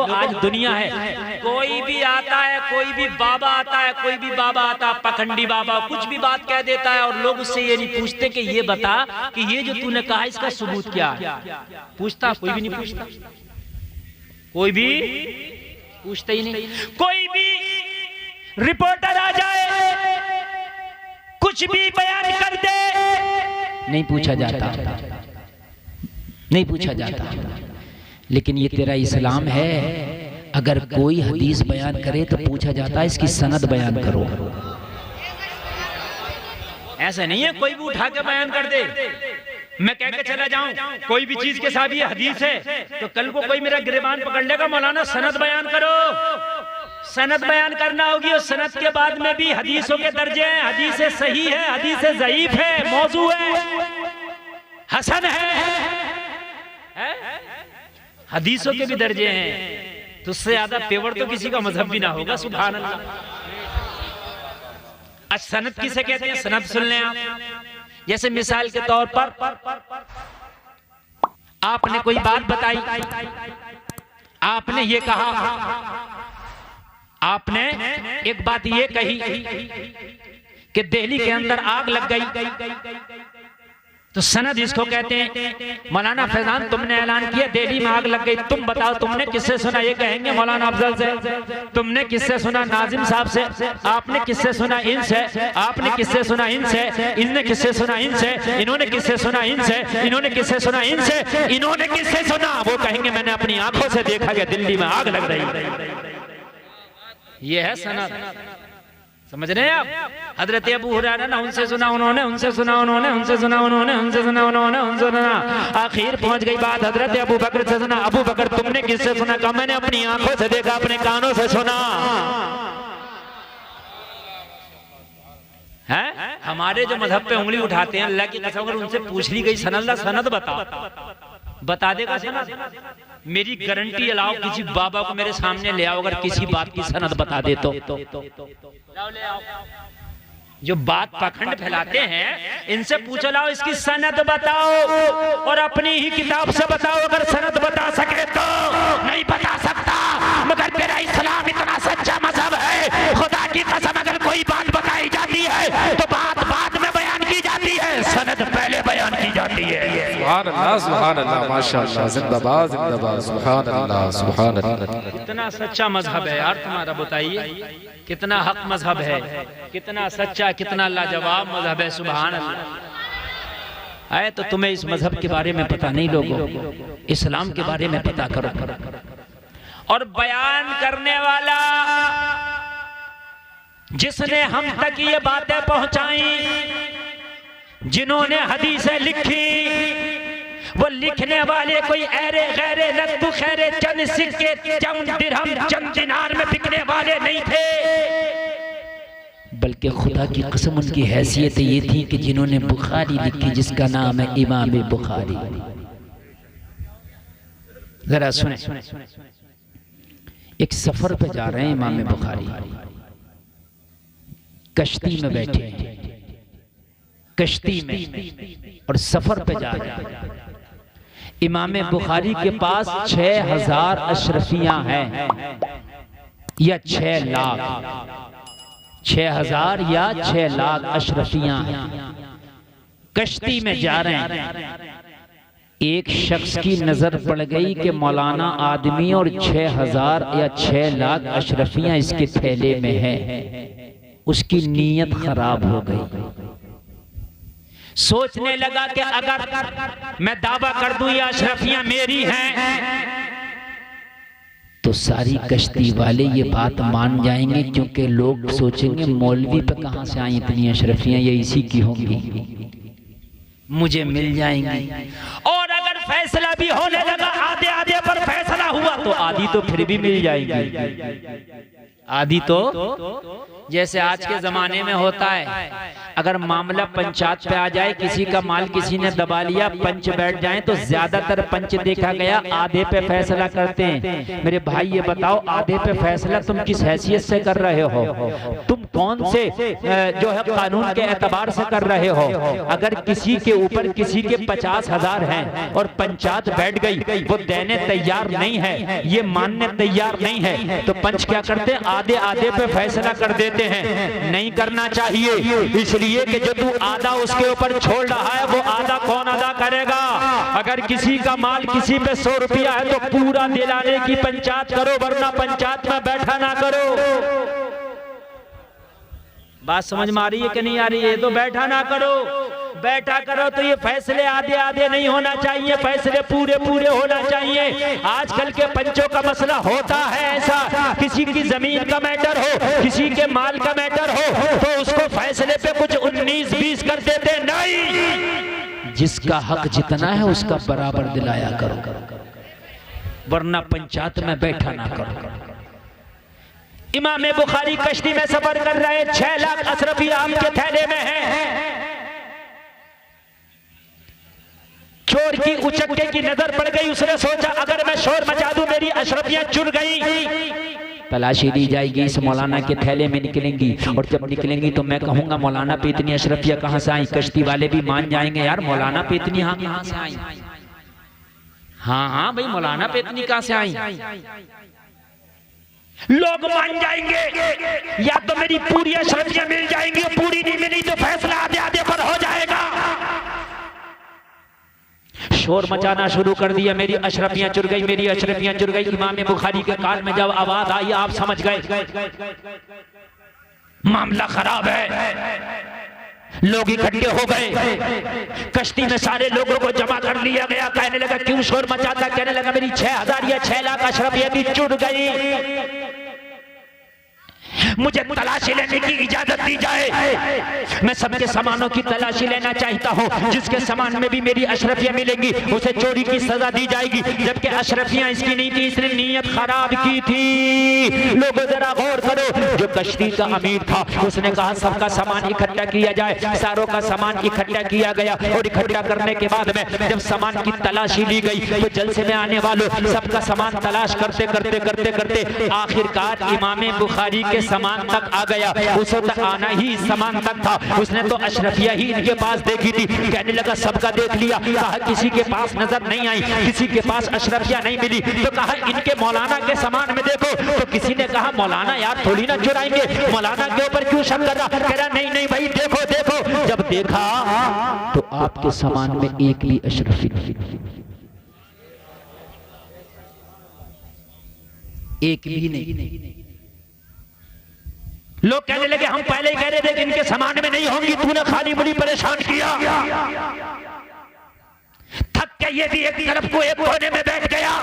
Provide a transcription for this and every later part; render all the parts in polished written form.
लोगों आज दुनिया है, कोई भी आता है, कोई भी बाबा आता है, कोई भी बाबा आता है, पखंडी बाबा कुछ भी बात कह देता है और लोग उससे ये नहीं पूछते कि ये बता कि ये जो तूने कहा इसका सबूत क्या है। पूछता कोई भी नहीं पूछता, कोई भी पूछता ही नहीं। कोई भी रिपोर्टर आ जाए कुछ भी बयान कर दे, नहीं पूछा जाता, नहीं पूछा जाता। लेकिन ये तेरा इस्लाम है, अगर कोई हदीस बयान करे तो पूछा जाता है इसकी सनद बयान करो। ऐसा नहीं है कोई भी उठा के बयान कर दे, मैं कह के चला जाऊं कोई भी चीज के साथ ये हदीस है तो कल को कोई मेरा गिरबान पकड़ लेगा, मौलाना सनद बयान करो। सनद बयान करना होगी और सनद के बाद में भी हदीसों के दर्जे हैं, हदीस सही है, हदीस ज़ईफ है, मौजू है, हसन है, हदीसों के भी दर्जे हैं। तो उससे ज्यादा पेवर तो किसी का मजहब भी ना होगा। सुभान अल्लाह। आज सनद किसे कहते हैं, सनद सुन लें आप। जैसे मिसाल के तौर पर आपने कोई बात बताई, आपने ये कहा, आपने एक बात ये कही कि दिल्ली के अंदर आग लग गई, तो सनद इसको कहते हैं। मौलाना फैजान तुमने ऐलान किया दिल्ली में आग लग गई, तुम बताओ तुमने किससे सुना? ये कहेंगे मौलाना अफजल से। तुमने किससे सुना? नाजिम साहब से। आपने किससे सुना? इनसे। आपने किससे सुना? इनसे। इनने किससे सुना? इनसे। इन्होंने किससे सुना? इनसे। इन्होंने किससे सुना? इनसे। इन्होंने किससे सुना? वो कहेंगे मैंने अपनी आंखों से देखा कि दिल्ली में आग लग रही। ये है सनद। समझ रहे हैं आप? हजरत अबू हुरैरा ने उनसे सुना, उन्होंने उनसे सुना, उन्होंने उनसे सुना, उन्होंने उनसे सुना, उन्होंने उनसे सुना। आखिर पहुंच गई बात हजरत अबू बकर से सुना। अबू बकर तुमने किससे सुना? कहा मैंने अपनी आंखों से देखा, अपने कानों से सुना। है हमारे जो मजहब पे उंगली उठाते हैं, अल्लाह की कसम अगर उनसे पूछ ली गई सनद बता देगा सनद। मेरी गारंटी अलाओ किसी बाबा को मेरे सामने ले आओ, अगर किसी बात की सनद बता दे तो। जो बात पखंड फैलाते हैं इनसे पूछ लाओ इसकी सनद बताओ, और अपनी ही किताब से बताओ। अगर सनद बता सके तो। नहीं बता सकता, मगर मेरा इस्लाम इतना सच्चा मजहब है, खुदा की कसम अगर कोई बात बताई जाती है तो बात बाद में बयान की जाती है, सनद पहले बयान की जाती है। सुभान अल्लाह, सुभान अल्लाह, माशाअल्लाह, जिंदाबाद जिंदाबाद, सुभान अल्लाह, सुभान अल्लाह। कितना सच्चा मजहब है यार तुम्हारा, बताइए कितना हक मजहब है, कितना सच्चा, कितना लाजवाब मजहब है। सुभान अल्लाह। आए तो तुम्हें इस मजहब के बारे में पता नहीं, लोगों इस्लाम के बारे में पता करो। और बयान करने वाला जिसने हम तक ये बातें पहुंचाई, जिन्होंने हदीसें लिखी, वो लिखने वाले कोई ऐरे गैरे लद्दू खैरे चंद सिक्के चंद दिरहम चंद दिनार में बिकने वाले नहीं थे, बल्कि खुदा की कसम उनकी हैसियत ये थी कि जिन्होंने बुखारी लिखी, जिसका नाम है इमाम बुखारी। जरा सुने, एक सफर पे जा रहे हैं इमाम बुखारी, कश्ती में बैठे हैं, कश्ती में, और सफर पे जा रहे हैं। इमाम बुखारी के पास 6000 अशरफियां हैं या 6 लाख, 6000 या 6 लाख अशरफियां हैं। कश्ती में जा रहे हैं, एक शख्स की नजर पड़ गई कि मौलाना आदमी और 6000 या 6 लाख अशरफियां इसके थैले में है। उसकी नीयत खराब हो गई, सोचने लगा कि अगर मैं दावा कर दूं ये अशरफियां मेरी हैं तो सारी कश्ती वाले ये बात मान जाएंगे, क्योंकि लोग सोचेंगे मौलवी पे कहां से आई इतनी अशरफियां, ये इसी की होंगी, मुझे मिल जाएंगी। और अगर फैसला भी होने लगा, आधे आधे पर फैसला हुआ तो आधी तो फिर भी मिल जाएगी, आधी तो जैसे आज के जमाने में होता है, अगर मामला पंचायत पे आ जाए, किसी का माल किसी ने दबा लिया, पंच बैठ जाए तो ज्यादातर पंच देखा गया आधे पे फैसला करते हैं। मेरे भाई ये बताओ, आधे पे फैसला तुम किस हैसियत से कर रहे हो? तुम कौन से जो है कानून के एतबार से कर रहे हो? अगर किसी के ऊपर किसी के 50,000 हैं और पंचायत बैठ गई, वो देने तैयार नहीं है, ये मानने तैयार नहीं है, तो पंच क्या करते हैं? आधे आधे पे फैसला कर देते हैं। नहीं करना चाहिए, इसलिए कि जो तू आधा उसके ऊपर छोड़ रहा है, वो आधा कौन अदा करेगा? अगर किसी का माल किसी पे 100 रुपया है तो पूरा दिलाने की पंचायत करो, वरना पंचायत में बैठा ना करो। बात समझ में आ रही है कि नहीं आ रही है? तो बैठा ना करो, बैठा करो तो ये फैसले आधे आधे नहीं होना चाहिए, फैसले पूरे पूरे होना चाहिए। आजकल के पंचों का मसला होता है ऐसा, किसी की जमीन का मैटर हो, किसी के माल का मैटर हो, तो उसको फैसले पे कुछ 19-20 कर देते। नहीं, जिसका हक जितना है उसका बराबर दिलाया करो, वरना पंचायत में बैठा ना करो। इमाम बुखारी कश्ती में सफर कर रहे, 6 लाख अशरफी आपके थैले में है। चोर की उचक्के की नजर पड़ गई, उसने सोचा अगर मैं शोर मचा दूं मेरी अशरफियां चुर गई। तलाशी दी जाएगी, इस मौलाना के थैले में निकलेंगी, और जब निकलेंगी तो मैं कहूंगा मौलाना पे इतनी अशरफियां कहां से आई? कश्ती वाले भी मान जाएंगे, यार मौलाना पे इतनी हाँ कहां से आई? हाँ भाई, मौलाना पे इतनी कहां से आई? लोग मान जाएंगे, या तो मेरी पूरी अशरफियां मिल जाएंगी, पूरी नहीं मिली तो फैसला आधे आधे पर हो जाएगा। शोर मचाना शुरू कर दिया, मेरी अशरफियां चुर गई, मेरी अशरफियां चुर गई। इमाम बुखारी के कान में जब आवाज आई, आप समझ गए मामला खराब है। लोग इकट्ठे हो गए, कश्ती में सारे लोगों को जमा कर लिया गया। कहने लगा क्यों शोर मचाता? कहने लगा मेरी 6,000 या 6 लाख अशरफियां भी चुर गई, मुझे तलाशी लेने की इजाजत दी जाए। मैं सबके सामानों की तलाशी लेना चाहता हूँ, जिसके सामान में भी मेरी अशरफियां मिलेंगी उसे चोरी की सजा दी जाएगी। जबकि अशरफियां इसकी नहीं थी, इसने नीयत खराब की थी। लोगों जरा गौर करो, जो कश्ती का अमीर था उसने कहा सबका सामान इकट्ठा किया जाए। सारों का सामान इकट्ठा किया गया, और इकट्ठा करने के बाद में जब सामान की तलाशी ली गई तो जलसे में आने वालों सबका सामान तलाश करते करते करते करते आखिरकार इमाम बुखारी के सामान तक आ गया। उसे तक आना ही सामान तक था, उसने तो अशरफिया ही इनके पास देखी थी। कहने लगा सबका देख लिया, कहा किसी के पास नजर नहीं आई, किसी के पास अशरफिया नहीं मिली, तो कहा इनके मौलाना के सामान में देखो। तो किसी ने कहा मौलाना यार थोड़ी ना चुराएंगे, मौलाना के ऊपर क्यों शक कर रहा? कह रहा नहीं भाई देखो देखो। जब देखा तो आपके सामान में एक भी अशरफी नहीं, एक भी नहीं। लोग कहने लगे हम पहले ही कह रहे थे कि इनके सामान में नहीं होंगी, तूने खाली मुझे परेशान किया। थक के ये भी एक तरफ को एक कोने में बैठ गया।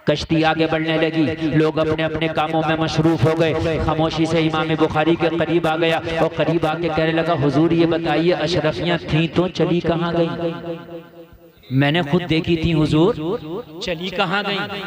कश्ती आगे बढ़ने लगी, लोग अपने अपने कामों में मशरूफ हो गए। खामोशी से इमाम बुखारी के करीब आ गया और करीब आके कहने लगा हुजूर ये बताइए अशरफियां थी तो चली कहाँ गई? मैंने खुद देखी थी हुजूर, चली कहाँ गई?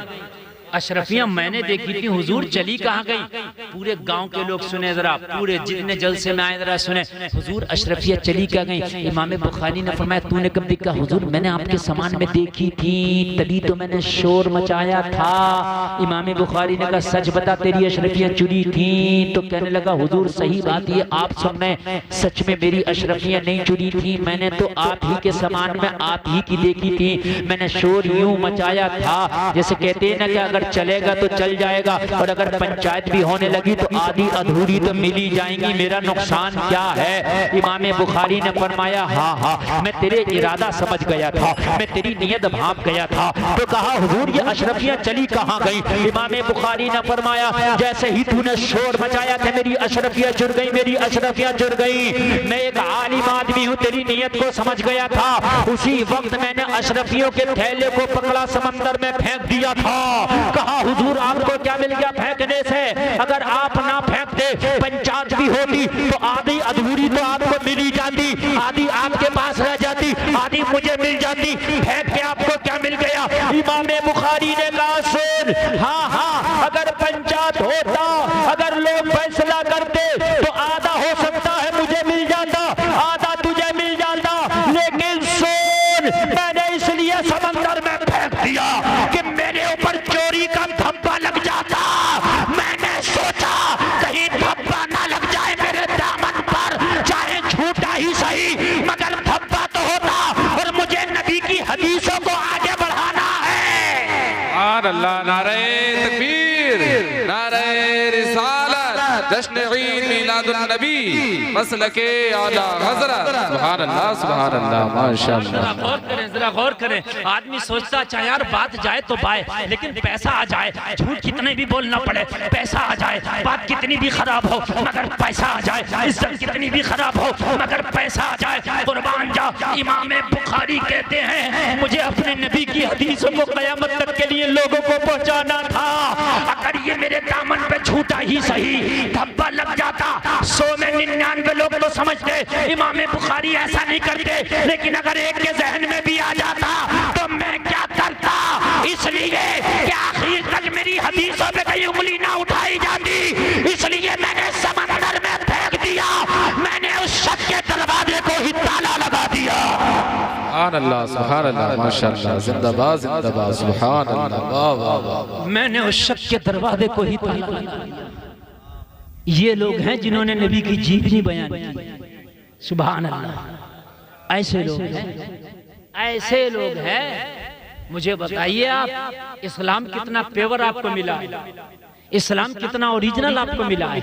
अशरफियां मैंने देखी थी हुजूर, चली कहाँ गई? पूरे गांव के लोग सुने जरा, पूरे जितने जलसे में आए जरा सुने, हुजूर अशरफियां चली कहाँ गई? इमाम बुखारी ने फरमाया तूने कब देखा? हुजूर मैंने आपके सामान में देखी थी, तभी तो मैंने शोर मचाया था। इमाम बुखारी ने कहा सच बता तेरी अशरफियां चुरी थी? तो कहने लगा हुजूर सही बात ये आप सुन रहे, सच में मेरी अशरफियां नहीं चुरी थी, मैंने तो आप ही के सामान में आप ही की देखी थी। मैंने शोर यूं मचाया था जैसे कहते हैं ना कि अगर चलेगा तो चल जाएगा, और अगर पंचायत भी होने लगी तो आधी अधूरी तो मिली जाएंगी, मेरा नुकसान क्या है? इमाम बुखारी ने फरमाया हाँ मैं तेरे इरादा समझ गया था, मैं तेरी नियत भाप गया था। तो कहा हुजूर ये अशरफियां चली कहाँ गई? इमाम बुखारी ने फरमाया जैसे ही तूने शोर मचाया था मेरी अशरफियां चुर गई, मेरी अशरफियां चुर गई। मैं एक आलिम आदमी हूँ, तेरी नियत को समझ गया था। उसी वक्त मैंने अशरफियों के थैले को पकड़ा, समंदर में फेंक दिया था। कहा हुजूर आपको क्या मिल गया फेंकने से? अगर आप ना फेंकते पंचायत भी होती तो आधी अधूरी तो आपको मिली जाती, आधी आपके पास रह जाती, आधी मुझे मिल जाती। फेंक के आपको क्या मिल गया? इमाम बुखारी ने कहा सुन, हाँ अगर पंचायत साथ होता, अगर लोग फैसला करते तो आधा हो सकता है मुझे मिल जाता, आधा तुझे मिल जाता। लेकिन सुन, मैंने इसलिए समंदर में फेंक दिया कि मेरे ऊपर चोरी का धब्बा लग जाता। मैंने सोचा कहीं धब्बा ना लग जाए मेरे दामन पर, चाहे झूठा ही सही मगर धब्बा तो होता। और मुझे नबी की हदीसों को आगे बढ़ाना है। अल्लाह, नारे तकबीर, नारे रिसालत, जश्न ईद मिलादुन नबी, मसलके आला हज़रत। सुभान अल्लाह, सुभान अल्लाह, माशाअल्लाह। गौर करें, जरा गौर करें। आदमी सोचता है यार बात जाए तो बाय, लेकिन पैसा आ जाए, झूठ कितने भी बोलना पड़े, पैसा आ जाए, बात कितनी भी खराब हो मगर पैसा आ जाए, इज्जत कितनी भी खराब हो मगर पैसा आ जाए। कुर्बान जा, इमाम बुखारी कहते हैं मुझे अपने नबी की हदीसों को क़यामत तक के लिए लोगों को पहुंचाना था। अगर ये मेरे दामन पे झूठा ही सही धब्बा लग जाता, 100 में 99 लोग तो समझते इमाम बुखारी ऐसा नहीं करते, लेकिन अगर एक के जहन में भी आ जाता तो मैं क्या करता। इसलिए कि आखिर तक मेरी हदीसों पे कहीं उंगली ना उठाई जाती, इसलिए मैंने समंदर में फेंक दिया। मैंने उस शख्स के दरवाजे को ही ताला लगा दिया। सुभान अल्लाह, सुभान अल्लाह, माशाअल्लाह, जिंदाबाद, जिंदाबाद, सुभान अल्लाह, वाह वाह वाह। मैंने उस शख्स के दरवाजे को ही ताला लगा दिया। ये लोग हैं जिन्होंने नबी की जीवनी बयान की। सुभान अल्लाह, ऐसे लोग हैं, ऐसे लोग हैं। मुझे बताइए आप, इस्लाम कितना पेवर आपको मिला है, इस्लाम कितना ओरिजिनल आपको मिला है,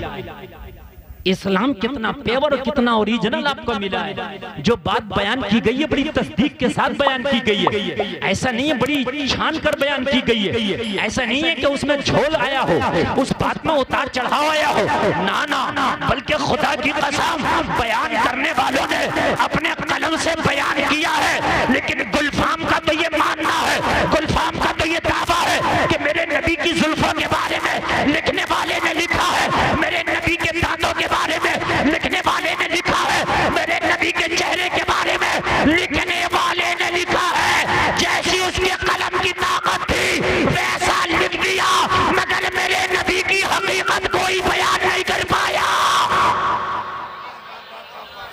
इस्लाम कितना पेवर और कितना ओरिजिनल आपको मिला है। जो बात बयान की गई है बड़ी तस्दीक के साथ बयान की गई है, ऐसा नहीं है बड़ी छान कर बयान की गई है, ऐसा नहीं है कि उसमें झोल आया हो, उस बात में उतार चढ़ाव आया हो, ना ना, बल्कि खुदा की कसम बयान करने वालों ने अपने कलम से बयान किया है। लेकिन गुलफाम का तो ये मानना है, गुलफाम का तो ये दावा है कि मेरे नबी की जुल्फों के बारे में लिखने वाले ने लिखा है, मेरे नबी के दांतों के बारे में लिखने वाले ने लिखा है, मेरे नबी के चेहरे के बारे में लिखने वाले ने लिखा है। जैसी उसके कलम की ताकत थी वैसा लिख दिया, मगर मेरे नबी की हकीकत कोई बयान नहीं कर पाया।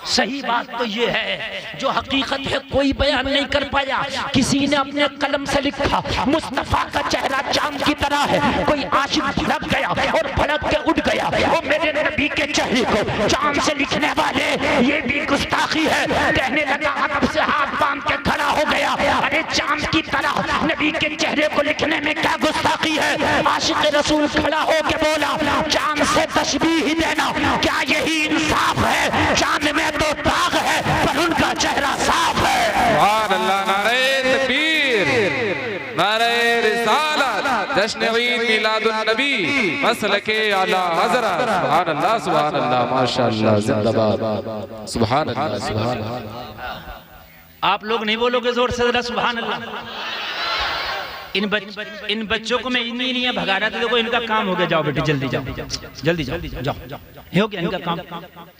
सही बात तो ये है, जो हकीकत है कोई बयान नहीं कर पाया। किसी ने अपने कलम से लिखा मुस्तफा का चेहरा चांद की तरह है, कोई आशिक भड़क गया और भड़क के उड़ गया। वो मेरे नबी के चेहरे को चांद से लिखने वाले ये भी गुस्ताखी है। कहने लगा अदब से हाथ बांध के खड़ा हो गया, अरे चांद की तरह नबी के चेहरे को लिखने में क्या गुस्ताखी है। आशिक रसूल खड़ा हो के बोला चांद से तशबीह देना क्या यही इंसाफ है। चांद में तो दाग है पर उनका चेहरा साफ है। सुभान अल्लाह, नारे तकबीर, नारे रिसालत, जश्न ईद मिलादुन नबी, मसलके आला हज़रत। सुभान अल्लाह, सुभान अल्लाह, माशाअल्लाह, जिंदाबाद, सुभान अल्लाह, सुभान अल्लाह। आप लोग नहीं बोलोगे जोर से जरा सुभान अल्लाह। इन बच्चों को मैं इन्हीं नहीं भगा रहा था, देखो इनका काम हो गया, जाओ बेटे जल्दी जाओ, जल्दी जाओ, जाओ हो गया इनका काम।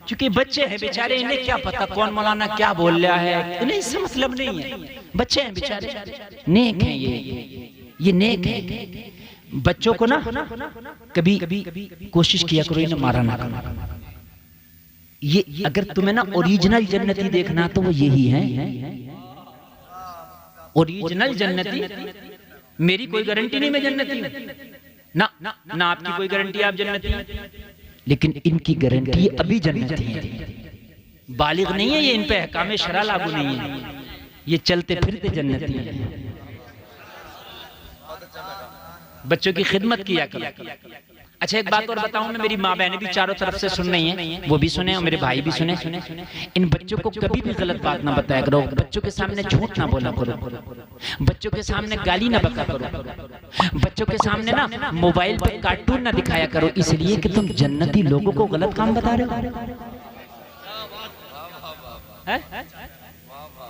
क्योंकि बच्चे हैं बेचारे, इन्हें क्या पता कौन मौलाना क्या बोल रहा है, इन्हें इससे मतलब नहीं है। बच्चे हैं बेचारे, नेक हैं ये नेक है। बच्चों को ना कभी कोशिश किया करो इन्हें मारा ना करो। ये अगर तुम्हें ना ओरिजिनल जन्नती देखना तो वो यही है, ओरिजिनल जन्नती। मेरी कोई गारंटी नहीं मैं जन्नती ना, ना आपकी कोई गारंटी आप जन्नती, लेकिन इनकी गारंटी अभी जन्नती है। बालिग नहीं है ये, इन पे अहकाम शरा लागू नहीं है, ये चलते फिरते जन्नती है। बच्चों की खिदमत किया करो। अच्छा एक बात और बताऊं मैं, मेरी माँ बहनें भी चारों तरफ से सुन रही हैं, वो भी सुने और मेरे भाई भी सुने। इन बच्चों को कभी भी गलत बात ना बताया करो, बच्चों के सामने झूठ ना बोला करो, बच्चों के सामने गाली ना बका करो, बच्चों के सामने ना मोबाइल पर कार्टून ना दिखाया करो, इसलिए कि तुम जन्नती लोगों को गलत काम बता रहे हो।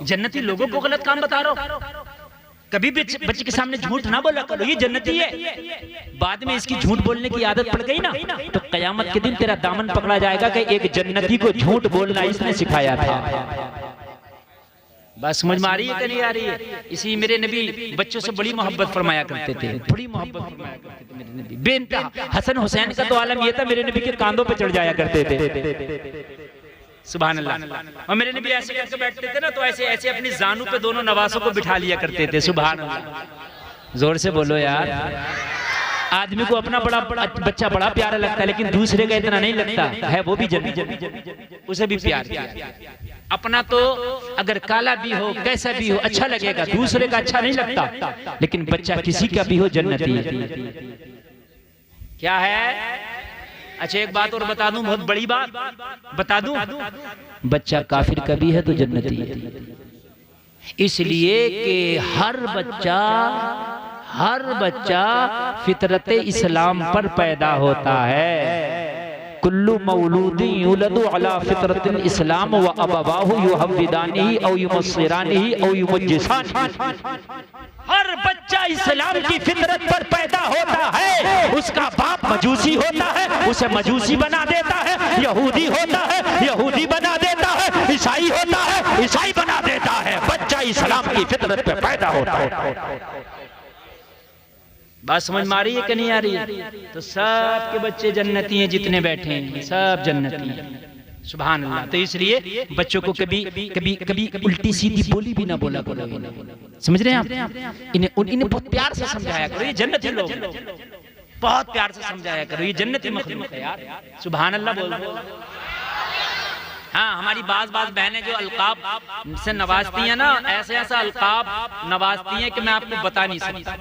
जन्नती लोगों को गलत काम बता रहे हो। कभी भी बच्चे के सामने झूठ ना बोला करो, ये जन्नती है। बाद में इसकी झूठ बोलने की आदत पड़ गई ना तो कयामत के दिन तेरा दामन पकड़ा जाएगा कि एक जन्नती को झूठ बोलना इसने सिखाया था। बस समझ में आ रही है, आ रही है। इसी मेरे नबी बच्चों से बड़ी मोहब्बत फरमाया करते थे, बड़ी मोहब्बत फरमाया करते थे। बेइंतहा। हसन हुसैन का तो आलम ये था, मेरे नबी के कांधों पे चढ़ जाया करते थे। सुभान अल्लाह। और मेरे नबी ऐसे करके बैठते थे ना, तो ऐसे ऐसे अपनी जानू पे दोनों नवासों को बिठा लिया करते थे। सुभान अल्लाह। जोर से बोलो यार। आदमी को अपना बड़ा बच्चा बड़ा प्यारा लगता है, लेकिन दूसरे का इतना नहीं लगता है, वो भी जन्नती, उसे भी प्यार किया। अपना तो अगर काला भी हो, कैसा भी हो, अच्छा लगेगा, दूसरे का अच्छा नहीं लगता, लेकिन बच्चा किसी का भी हो जन्नती क्या है। अच्छा एक बात और बता दूं, बहुत बड़ी बात बता दूं, बच्चा काफिर का भी है तो जन्नती है। इसलिए कि हर बच्चा फितरत इस्लाम पर पैदा होता है। कुल्लु मौलूदिन युलदु अला फितरतिल इस्लाम व अबवाहु युहव्विदानिही औ युमस्सिरानिही औ युमज्जिसानिही। हर बच्चा इस्लाम की फितरत पर पैदा होता है। उसका बाप मजूसी होता है, उसे मजूसी बना देता है। यहूदी होता है, यहूदी बना देता है। ईसाई होता है, ईसाई बना देता है। बच्चा इस्लाम की फितरत पर पैदा होता है। बात समझ में आ रही है कि नहीं आ रही है? तो सब के बच्चे जन्नती हैं, जितने बैठे हैं सब जन्नती हैं। सुभान अल्लाह। तो इसलिए बच्चों को कभी कभी कभी उल्टी सीधी बोली भी ना बोला करो। समझ रहे हैं आप? इन्हें बहुत प्यार से समझाया करो, ये जन्नती लोग, बहुत प्यार से समझाया करो, ये जन्नती मखलूक है यार। सुभान अल्लाह बोल। हाँ, हमारी बाज बहनें जो अलकाब से नवाजती हैं ना, ऐसे ऐसा अलकाब नवाजती हैं कि मैं आपको बता नहीं सकता।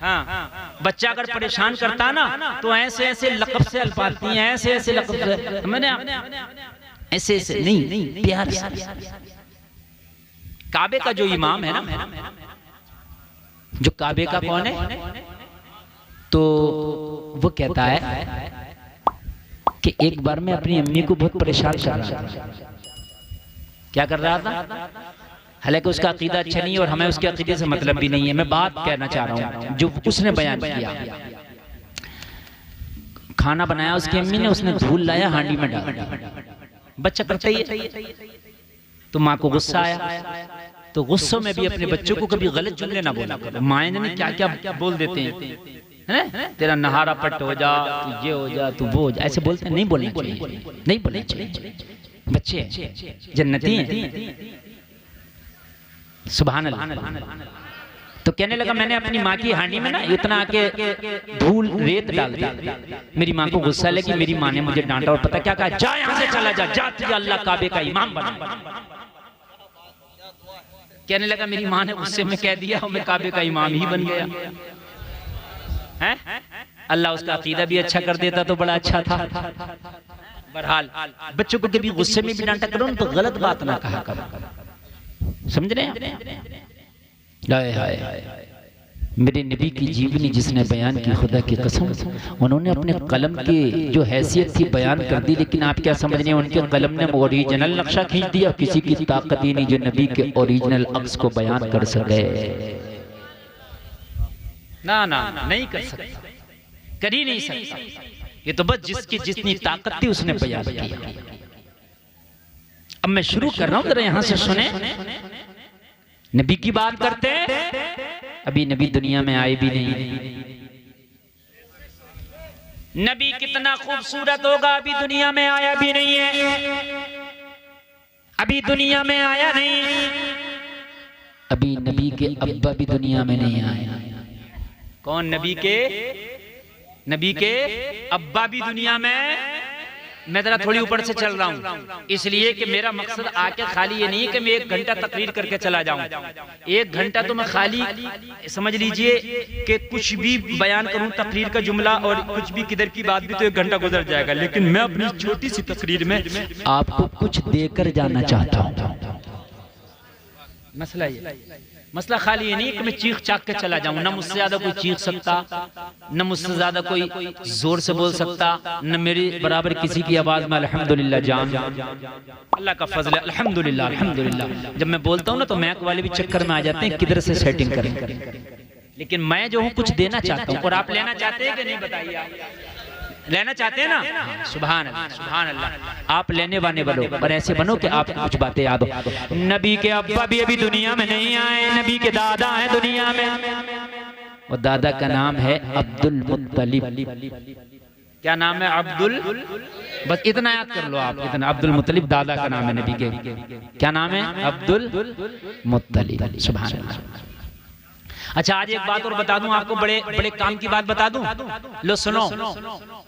हाँ, बच्चा अगर परेशान करता ना तो ऐसे ऐसे लक़ब से अलपाती हैं, ऐसे ऐसे लक़ब से, मैंने ऐसे ऐसे नहीं, प्यार से। काबे का जो इमाम है ना, जो काबे का कौन है, तो वो कहता है कि एक बार मैं अपनी अम्मी को बहुत परेशान कर रहा था। क्या कर रहा था? हालांकि उसका अकीदा अच्छा नहीं है और हमें उसके अकीदे से मतलब भी नहीं है। मैं बात कहना चाह रहा हूँ जो उसने बयान किया। खाना बनाया उसकी अम्मी ने, उसने धूल लाया हांडी में डाल। बच्चा करता ही है, तो माँ को गुस्सा आया। तो गुस्सों में भी अपने बच्चों को कभी गलत जुमले ना बोला करो। माएँ ने क्या क्या बोल देते हैं, तेरा नहारा पट हो जा, तू ये हो जा, तू वो हो जा, ऐसे बोलते नहीं बोलना चाहिए, नहीं बोलना चाहिए। बच्चे जन्नती हैं। सुभान अल्लाह। तो कहने लगा मैंने अपनी माँ की हांडी में ना इतना आके धूल रेत डाल दी। मेरी माँ को गुस्सा लगी, मेरी माँ ने मुझे डांटा और पता क्या कहा, जा यहाँ से चला जा, जा तुझे अल्लाह काबे का इमाम बना। कहने लगा मेरी माँ ने गुस्से में कह दिया और मैं काबे का इमाम ही बन गया। है अल्लाह उसका अकीदा भी अच्छा कर देता तो बड़ा अच्छा था। बहरहाल बच्चों को कभी गुस्से में भी डांटा करो तो गलत बात ना कहा करो। समझ रहे हैं? मेरे नबी की जीवनी जिसने बयान की, खुदा की कसम, उन्होंने अपने कलम की जो हैसियत थी बयान कर दी, लेकिन आप क्या समझ रहे हैं, उनके कलम ने ओरिजिनल नक्शा खींच दिया। किसी की ताकत ही नहीं जो नबी के ओरिजिनल अक्स को बयान कर सके। ना ना नहीं कर सकता, कर ही नहीं सकता। ये तो बस जिसकी जितनी ताकत थी उसने बयान किया। अब मैं शुरू कर रहा हूं, जरा यहां से सुने। नबी की बात करते हैं, अभी नबी दुनिया में आए भी नहीं। नबी कितना खूबसूरत होगा, अभी दुनिया में आया भी नहीं है। अभी दुनिया में आया नहीं, अभी नबी के अब्बा भी दुनिया में नहीं आया। कौन? नबी के अब्बा भी दुनिया में। मैं जरा थोड़ी ऊपर से चल रहा हूँ, इसलिए कि मेरा मकसद आके खाली ये नहीं है कि मैं 1 घंटा तकरीर करके चला जाऊं। 1 घंटा तो मैं खाली समझ लीजिए कि कुछ भी बयान करूं, तकरीर का जुमला और कुछ भी किधर की बात भी, तो 1 घंटा गुजर जाएगा। लेकिन मैं अपनी छोटी सी तकरीर में आपको कुछ देकर जाना चाहता हूँ। मसला खाली ये नहीं कि मैं चीख चाक के चला जाऊं। न मुझसे ज्यादा कोई चीख सकता, न मुझसे ज्यादा कोई जोर से बोल सकता, न मेरी बराबर किसी की आवाज में अल्हम्दुलिल्लाह जान। अल्लाह का फजल है, अल्हम्दुलिल्लाह अल्हम्दुलिल्लाह। जब मैं बोलता हूं ना तो मैक वाले भी चक्कर में आ जाते हैं किधर से सेटिंग करें। लेकिन मैं जो हूं कुछ देना चाहता हूं, और आप लेना चाहते हैं कि नहीं बताइए? लेना चाहते हैं ना? सुभान अल्लाह, सुभान अल्लाह। आप लेने वाले बनो, और ऐसे बनो कि आपको कुछ बातें याद हो। नबी के अब्बा भी अभी दुनिया में नहीं आए, नबी के दादा हैं दुनिया में। और दादा का नाम है अब्दुल मुत्तलिब। क्या नाम है? अब्दुल, बस इतना याद कर लो आप, इतना। अब्दुल मुत्तलिब दादा का नाम है नबी के। क्या नाम है? अब्दुल मुत्तलिब। सुभान अल्लाह। अच्छा, आज एक बात और बता दूं आपको, बड़े बड़े काम की बात बता दूं। लो सुनो,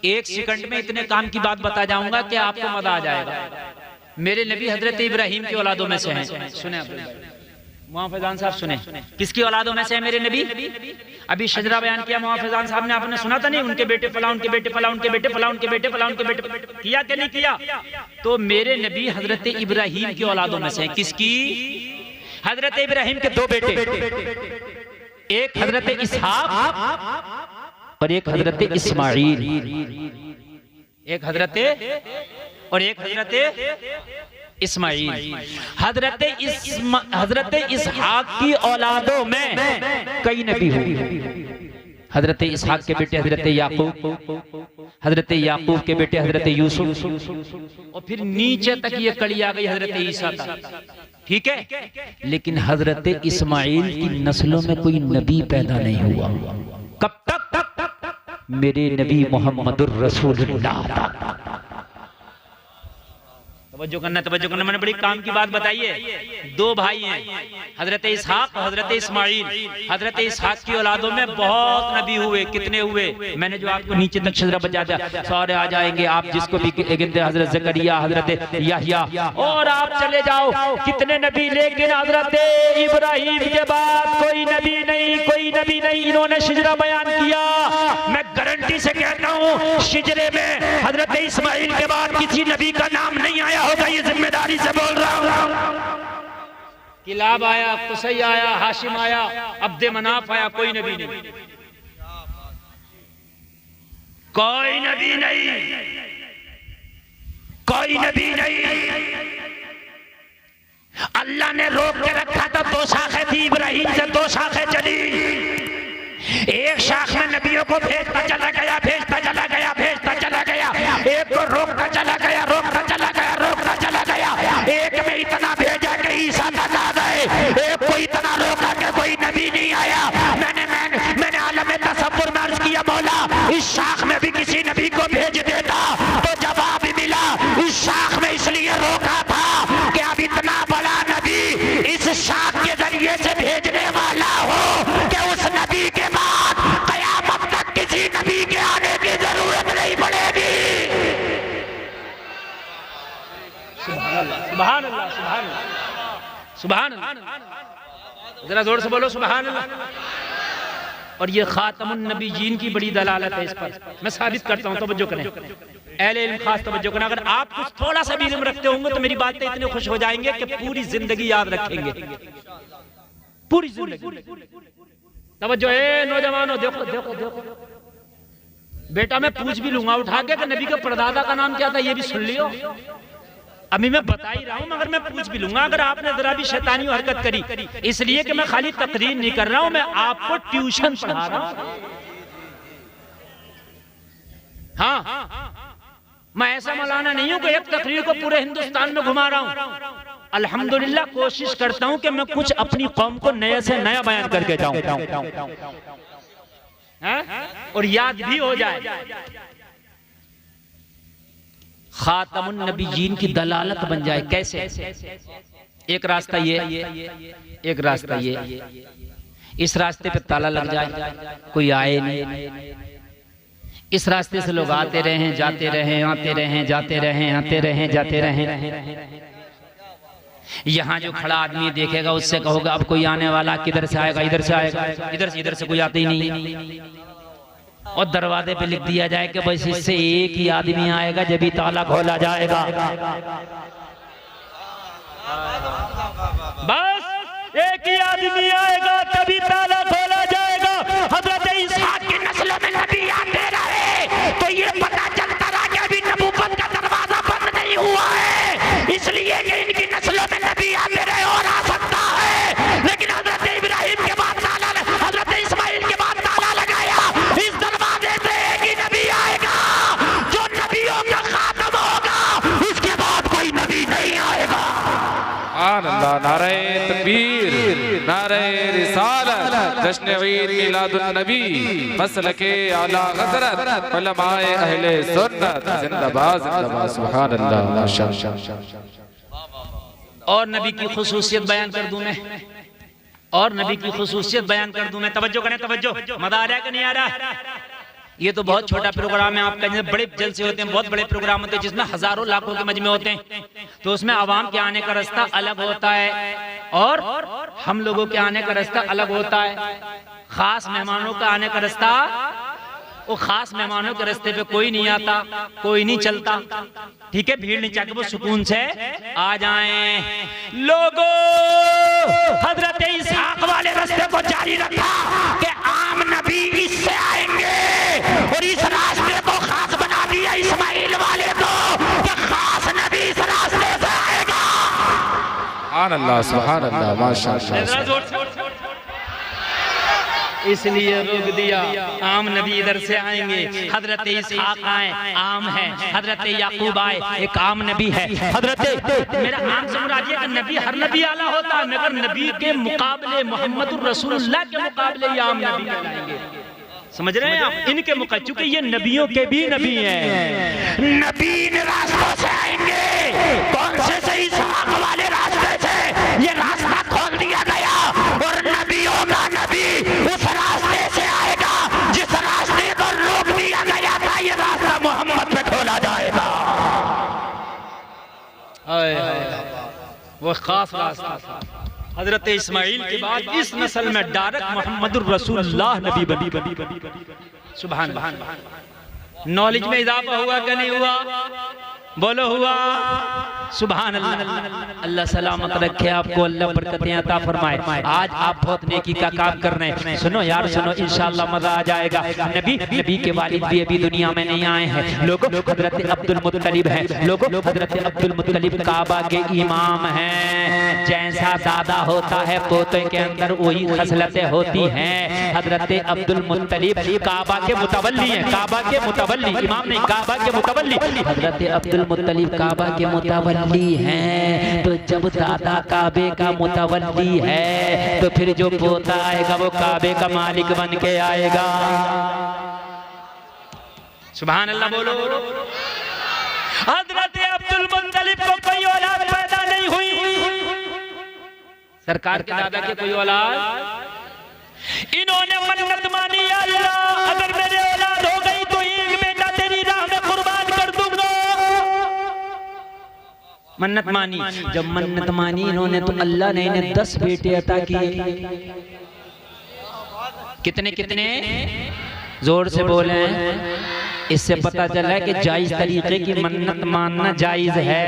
1 सेकंड में इतने काम की बात बता जाऊंगा कि आपको मजा आ जाएगा। मेरे नबी हजरत इब्राहिम की औलादों में से हैं। सुने मुआफ़िज़ान साहब, सुने किसकी औलादों में से है मेरे नबी? अभी शजरा बयान किया मुआफ़िज़ान साहब ने, आपने सुना था नहीं? उनके बेटे फला, उनके बेटे फला, उनके बेटे फला, उनके बेटे फला, उनके बेटे किया कि नहीं किया? तो मेरे नबी हजरत इब्राहिम की औलादों में से हैं। किसकी? हजरत इब्राहिम के 2 बेटे, एक हजरत इसहाक और एक हजरत इस्माइल। एक हजरत और एक हजरत इस्माइल। हजरत इसहाक की औलादों में कई नबी हुए। हजरत इसहाक के बेटे हजरत याकूब, हजरत याकूब के बेटे हजरत यूसुफ, और फिर नीचे तक ये कड़ी आ गई हजरत ईसा तक। ठीक है, लेकिन हजरत इस्माइल की नस्लों में कोई नबी पैदा नहीं हुआ। कब तक? मेरे नबी मोहम्मदुर रसूलुल्लाह तक। तवज्जो करना, मैंने बड़ी काम की बात बताई है। 2 भाई हैं, हजरत इसहाक और हजरत इस्माइल। हजरत इसहाक की औलादों में बहुत नबी हुए। कितने हुए? मैंने जो आपको नीचे तक शजरा बजा दिया, सारे आ जाएंगे आप जिसको भी गिनते। हजरत ज़करिया, हजरत याहिया, और आप चले जाओ कितने नबी। लेकिन हजरत इब्राहिम के बाद कोई नबी नहीं, कोई नबी नहीं। इन्होंने शजरा बयान किया। मैं गारंटी से कहता हूँ, शिजरे में हजरत इस्माइल के बाद किसी नबी का नाम नहीं आया होगा। ये जिम्मेदारी से बोल रहा हूं। किलाब आया, कुसै आया, हाशिम आया, अब्दे मनाफ आया, कोई नबी नहीं, कोई नबी नहीं, कोई नबी नहीं। अल्लाह ने रोक के रखा था। 2 शाखें थी इब्राहिम से, 2 शाखें चली। एक शाख में नबियों को भेजता चला गया, भेजता चला गया, भेजता चला गया। एक को रोकता चला गया, रोकता चला गया, रोकता चला गया। एक में इतना भेजा कि ईसा तक आ गए, एक को इतना रोका कि कोई नबी नहीं आया। मैंने आलम तसव्वुर में अर्ज किया, मौला इस शाख में भी किसी नबी को भेज देता तो जवाब मिला, इस शाख में इसलिए रोका था कि अब इतना बड़ा नबी इस शाख के जरिए से भेजने वाला हो कि उस नबी के बाद कयामत तक किसी नबी के आने की जरूरत नहीं पड़ेगी। सुभान अल्लाह, सुभान अल्लाह, सुभान अल्लाह, सुभान अल्लाह। जरा जोर से बोलो सुभान अल्लाह। और ये खातमुन नबीयीन की बड़ी दलालत है इस पर। मैं साबित करता हूं, तवज्जो करें अहले इल्म, खास तवज्जो करना। अगर आप कुछ थोड़ा सा भी इल्म रखते होंगे तो मेरी बातें इतने खुश हो जाएंगे कि पूरी जिंदगी याद रखेंगे, पूरी जिंदगी। तवज्जो है नौजवानों, देखो देखो देखो। बेटा मैं पूछ भी लूंगा उठा के कि नबी के परदादा का नाम क्या था, ये भी सुन लियो। अभी मैं बता ही रहा हूं, मगर मैं पूछ भी लूंगा अगर आपने जरा भी शैतानी हरकत करी। इसलिए कि मैं खाली तकरीर नहीं कर रहा हूं, मैं आपको ट्यूशन पढ़ा रहा हूं। हाँ, मैं ऐसा मौलाना नहीं हूं कि एक तकरीर को पूरे हिंदुस्तान में घुमा रहा हूं। अल्हम्दुलिल्लाह कोशिश करता हूं कि मैं कुछ अपनी कौम को नए से नया बयान करके जाऊं और याद भी हो जाए। खातमुन नबीयीन की दलालत बन जाए। कैसे? एक रास्ता ये, एक रास्ता ये। इस रास्ते पे ताला लग जाए, कोई आए नहीं। इस रास्ते से लोग आते रहे, जाते रहे, आते रहे, जाते रहे, आते रहे, जाते रहे। यहाँ जो खड़ा आदमी देखेगा उससे कहोगा अब कोई आने वाला, किधर से आएगा? इधर से आएगा। इधर से कोई आते ही नहीं। और दरवाजे पे लिख दिया जाए कि बस इससे एक ही आदमी आएगा जब भी ताला खोला जाएगा। बस एक ही आदमी आएगा तभी ताला खोला जाएगा। हजरत इसहाक की नस्लों में नबी आते रहे तो ये पता चलता रहा कि अभी नबूवत का दरवाजा बंद नहीं हुआ है, इसलिए कि इनकी नस्लों में नबी आते रहे और आ सकता है। लेकिन हजरत इब्राहिम के बाद ताला, हजरत इस्माइल के बाद ताला लगाया। इस दरवाजे से एक ही नबी आएगा जो नबियों का खातम होगा, उसके बाद कोई नबी नहीं आएगा। अल्लाह, नारे तकबीर, नारे रिसालत जश्न ईद मिलादुन नबी मसलके आला हज़रत उलमाए अहले सुन्नत जिंदाबाद जिंदाबाद सुभान अल्लाह माशाअल्लाह। और नबी की खुसूसियत बयान कर दूं मैं, और नबी की खुसूसियत बयान कर दूं मैं। तवज्जो करें, तवज्जो। मजा आ रहा है कि नहीं आ रहा? ये तो बहुत छोटा प्रोग्राम है आपका, जैसे बड़े जलसे होते हैं, बहुत बड़े प्रोग्राम होते हैं जिसमें हजारों लाखों के मजमे होते हैं, तो उसमें आवाम के आने का रास्ता अलग होता है और हम लोगों के आने का रास्ता अलग होता है। खास मेहमानों का आने का रास्ता, वो खास मेहमानों के रास्ते पे कोई नहीं आता, कोई नहीं चलता, ठीक है, भीड़ नहीं चाहिए, वो सुकून से आ जाएं। लोगों हजरत इसहाक वाले रास्ते को जारी रखा कि आम नबी इससे आएंगे और इस रास्ते को खास बना दिया इस्माइल वाले को कि खास नबी इस रास्ते से आएगा। सुभान अल्लाह सुभान अल्लाह माशाअल्लाह। इसलिए रोक दिया, आम नबी इधर से आएंगे। हजरत इसहाक आए, आम है। हजरत याकूब आए, एक आम नबी है। हजरत मेरा आम से मुराद ये कि नबी हर नबी आला होता है, मगर नबी के मुकाबले मोहम्मदुर रसूलुल्लाह के मुकाबले ये आम नबी कहलाएंगे। समझ रहे हैं आप? इनके मुकाबले, चूंकि ये नबियों के भी नबी हैं, नबी इन रास्तों से आएंगे। कौन से इसहाक वाले रास्ते से ये रास्ता खोल दिया गया और नबियों का नबी उस रास्ते से आएगा जिस रास्ते को रोक दिया गया था, ये रास्ता मोहम्मद पे खोला जाएगा। वो खास रास्ता था। हजरत इस्माइल के बाद इस नस्ल में डायरेक्ट मोहम्मदुर रसूलुल्लाह नबी बनी। सुभान अल्लाह। नॉलेज में इजाफा हुआ कि नहीं हुआ? बोलो हुआ। सुभान अल्लाह। अल्लाह सलामत रखे आपको, अल्लाह बरकतें अता फरमाए। आज आप बहुत नेकी का काम कर रहे हैं। सुनो यार सुनो, इंशाअल्लाह मजा आ जाएगा। नबी के वालिद भी अभी दुनिया में नहीं आए हैं। लोगों हजरत अब्दुल मुत्तलिब है, लोगों हजरत अब्दुल मुत्तलिब काबा के इमाम हैं। जैसा दादा होता है पोते के अंदर वही खसलतें होती हैं। हजरत अब्दुल मुत्तलिब काबा के मुतवल्ली हैं, काबा के मुतवल्ली, इमाम नहीं, काबा के मुतवल्ली। हजरत अब्दुल मुत्तलिब काबा के मुतवल्ली हैं, तो जब दादा काबे का मुतवल्ली है तो फिर जो पोता आएगा वो काबे का मालिक बन के आएगा। सुभान अल्लाह बोलो। हजरत अब्दुल मुत्तलिब को कोई औलाद पैदा नहीं हुई, सरकार के दादा के कोई औलाद। इन्होंने मन्नत मानी, अल्लाह अगर मेरे औलाद हो गई तो एक बेटा तेरी राह में कुर्बान कर दूंगा। मन्नत मानी। जब मन्नत मानी इन्होंने तो अल्लाह ने इन्हें 10 बेटे अता किए। कितने कितने? जोर से बोले। इससे पता चला है कि जायज तरीके की मन्नत मानना जायज है।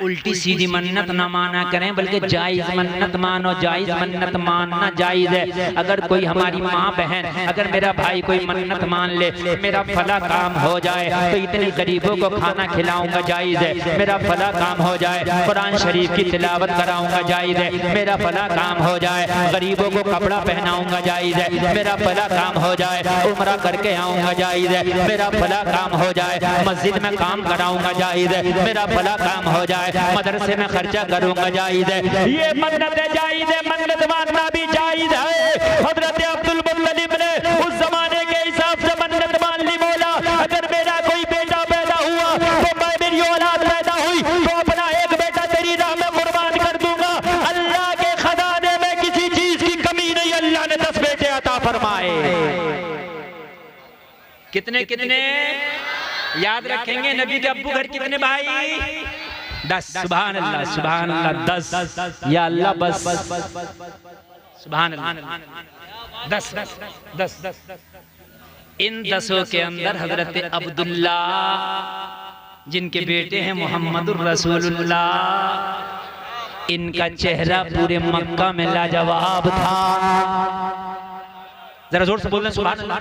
उल्टी सीधी मन्नत ना माना करें, बल्कि जायज मन्नत मानो। जायज मन्नत मानना जायज है। अगर कोई हमारी माँ बहन, अगर मेरा भाई कोई मन्नत मान ले मेरा फला काम हो जाए तो इतने गरीबों को खाना खिलाऊंगा, जायज है। मेरा फला काम हो जाए कुरान शरीफ की तिलावत कराऊंगा, जायज है। मेरा फला काम हो जाए गरीबों को कपड़ा पहनाऊंगा, जायज है। मेरा फला काम हो जाए उम्रा करके आऊंगा, जायज है। मेरा फला काम हो जाए मस्जिद में काम कराऊंगा, जायज है। मेरा फला काम हो जाए मदरसे में खर्चा करूंगा, जायज है। ये मन्नत जायज है, मन्नत मानना भी जायज है। हजरत अब्दुल मुत्तलिब ने उस जमाने के हिसाब से मन्नत मान ली। बोला अगर मेरा कोई बेटा पैदा हुआ तो मैं, मेरी औलाद पैदा हुई तो अपना एक बेटा तेरी राह में कुर्बान कर दूंगा। अल्लाह के खजाने में किसी चीज की कमी नहीं, अल्लाह ने 10 बेटे अता फरमाए। कितने कितने याद रखेंगे? नबी के अब्बू घर कितने भाई? 10। सुभान अल्लाह सुभान अल्लाह। 10 या अल्लाह बस। सुभान अल्लाह। 10। इन 10 के अंदर हजरत अब्दुल्ला जिनके बेटे हैं मोहम्मदुर रसूलुल्लाह, इनका चेहरा पूरे मक्का में लाजवाब था। जरा जोर से बोलना सुभान अल्लाह।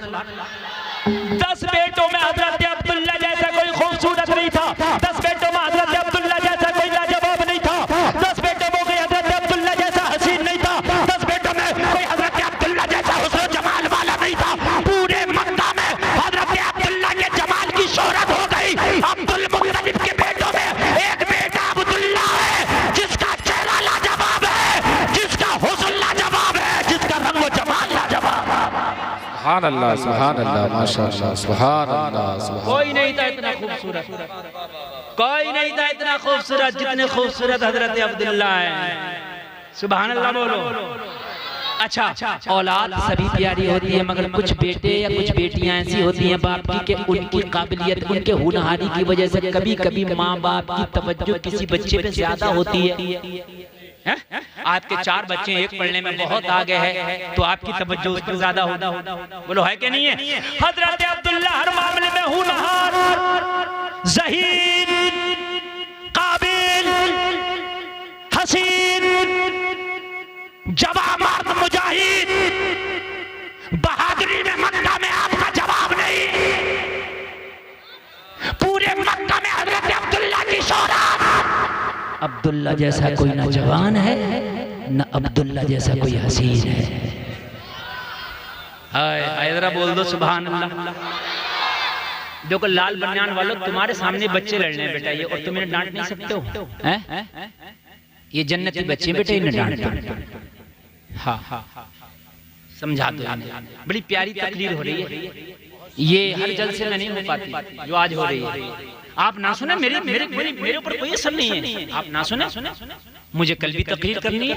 10 बेटों में हजरत अब्दुल्ला जैसा कोई खूबसूरत नहीं था। 10 बेटों में हजरत अब्दुल्ला जैसा कोई लाजवाब नहीं था। 10 बेटों में कोई हजरत अब्दुल्ला जैसा हसीन नहीं था। 10 बेटों में कोई हजरत अब्दुल्ला जैसा हुस्न जमाल वाला नहीं था। पूरे मक्का में हजरत अब्दुल्ला के जमाल की शोहरत हो गई। अब्दुल मुत्तलिब के बेटों में एक बेटा अब्दुल्ला है जिसका चेहरा लाजवाब सुभान अल्लाह माशाअल्लाह सुभान अल्लाह। कोई नहीं था इतना खूबसूरत, कोई नहीं था इतना खूबसूरत जितने खूबसूरत हजरत अब्दुल्ला है। सुभान अल्लाह बोलो। अच्छा, औलाद सभी प्यारी होती है, मगर कुछ बेटे या कुछ बेटियां ऐसी होती हैं बाप की कि उनकी काबिलियत, उनके हुनहारी की वजह से कभी कभी माँ बाप की तवज्जो किसी बच्चे पे ज्यादा होती है। आपके 4 बच्चे एक पढ़ने में बहुत आगे है तो आपकी तवज्जो उस पर ज्यादा होगा, बोलो है कि नहीं है? हजरत अब्दुल्ला हर मामले में हुनहार, ज़हीन, काबिल, हसीन, जवाब मर्द, मुजाहिद, बहादुरी में मक्का में आपका जवाब नहीं। पूरे मक्का में हजरत अब्दुल्ला की शोहरत। अब्दुल्ला जैसा कोई ना जवान है, न अब्दुल्ला जैसा कोई हसीन है। हाय जरा बोल दो सुभान अल्लाह। देखो लाल बनियान वालों, तुम्हारे सामने बच्चे लड़ने बेटा ये, और तुम इन्हें डांट नहीं सकते हो, हैं? ये जन्नती बच्चे बेटे, इन्हें डांट। हाँ, समझा दो। बड़ी प्यारी तकरीर हो रही है, ये हर जलसे में नहीं हो पाती जो आज हो रही है। आप ना सुने, मेरे ऊपर कोई असर नहीं है, आप ना सुने। मुझे कल भी तकरीर करनी है।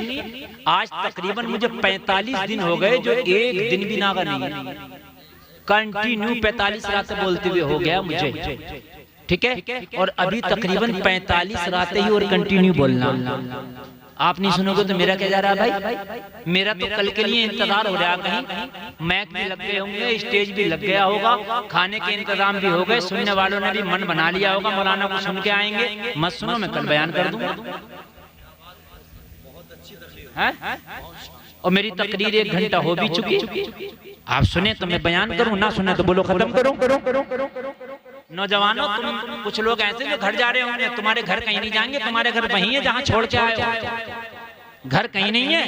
आज तकरीबन मुझे 45 दिन हो गए जो एक दिन भी नागा नहीं है। कंटिन्यू 45 रातें बोलते हुए हो गया मुझे, ठीक है? और अभी तकरीबन 45 रातें ही और कंटिन्यू बोलना। आप नहीं सुनोगे तो मेरा क्या जा रहा है भाई? मेरा तो कल के लिए इंतजार हो रहा है। कहीं मैक भी लग गए होंगे, स्टेज भी लग गया होगा, खाने के इंतजाम भी हो गए, सुनने वालों ने भी मन बना लिया होगा मौलाना को सुन के आएंगे। मत सुनो, मैं कल बयान कर दूंगा। और मेरी तकरीर 1 घंटा हो भी चुकी। आप सुने तो मैं बयान करूं, ना सुने तो बोलो खत्म करो। नौजवानों, तुम कुछ लोग ऐसे जो घर जा रहे होंगे, तुम्हारे घर कहीं नहीं जाएंगे, तुम्हारे घर वहीं है जहां छोड़ के आए हो। घर कहीं नहीं है।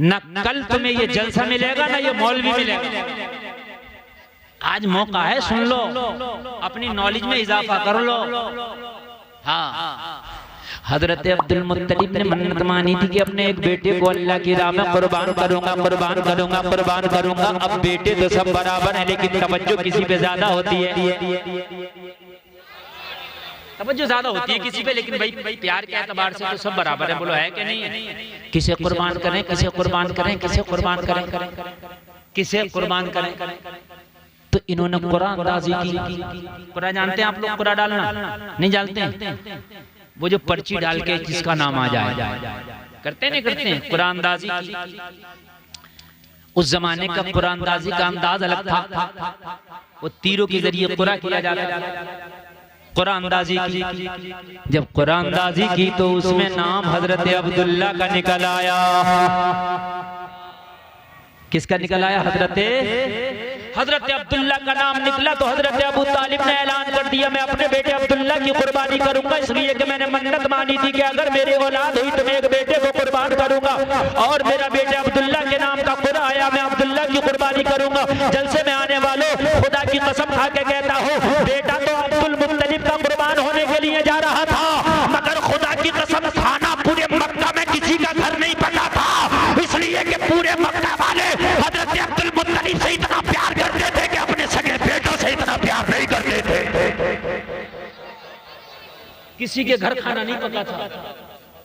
न कल तुम्हें ये जलसा मिलेगा, ना ये मौलवी मिलेगा। आज मौका है, सुन लो, अपनी नॉलेज में इजाफा कर लो। हाँ, हजरत अब्दुल मुत्तलिब ने मन्नत मानी थी कि अपने एक बेटे को अल्लाह की राह में कुर्बान करूंगा। अब बेटे तो सब बराबर हैं, लेकिन तवज्जो किसी पे ज्यादा होती है। तवज्जो ज्यादा होती है किसी पे, लेकिन भाई प्यार के एतबार से तो सब बराबर है। बोलो है कि नहीं है? किसे कुर्बान करें, किसे कुर्बान करें, किसे कुर्बान करें, किसे कुर्बान करें? तो इन्होंने कुरान अंदाजी की। कुरान जानते हैं आप लोग? कुरान डालना नहीं जानते? वो जो पर्ची डाल के जिसका नाम आ जाए, करते नहीं करते हैं कुरान अंदाजी की। उस जमाने का कुरान अंदाजी का अंदाज अलग था। वो तीरों के जरिए कुरान किया जाता था। कुरान अंदाजी की, जब कुरान अंदाजी की तो उसमें नाम हजरत अब्दुल्ला का निकल आया। किसका निकल आया? हजरत अब्दुल्ला का नाम निकला तो हजरत अबू तालिब ने ऐलान कर दिया, मैं अपने बेटे अब्दुल्ला की कुर्बानी करूंगा, इसलिए कि मैंने मन्नत मानी थी कि अगर मेरी औलाद हुई तो मैं एक बेटे को कुर्बान करूंगा, और मेरा बेटे अब्दुल्ला के नाम का कुरान आया, मैं अब्दुल्ला की कुर्बानी करूंगा। जलसे में आने वालों, खुदा की कसम खा के कहता हूँ, बेटा तो अब्दुल मुत्तलिब का कुर्बान होने के लिए जा रहा था, मगर खुदा की कसम खाना पूरे मक्का में किसी का घर नहीं पता था, इसलिए कि पूरे मक्का वाले हजरत अब्दुल मुत्तलिब से इतना प्यार करते थे कि अपने सगे बेटों से इतना प्यार नहीं करते थे। किसी के घर खाना नहीं पका था,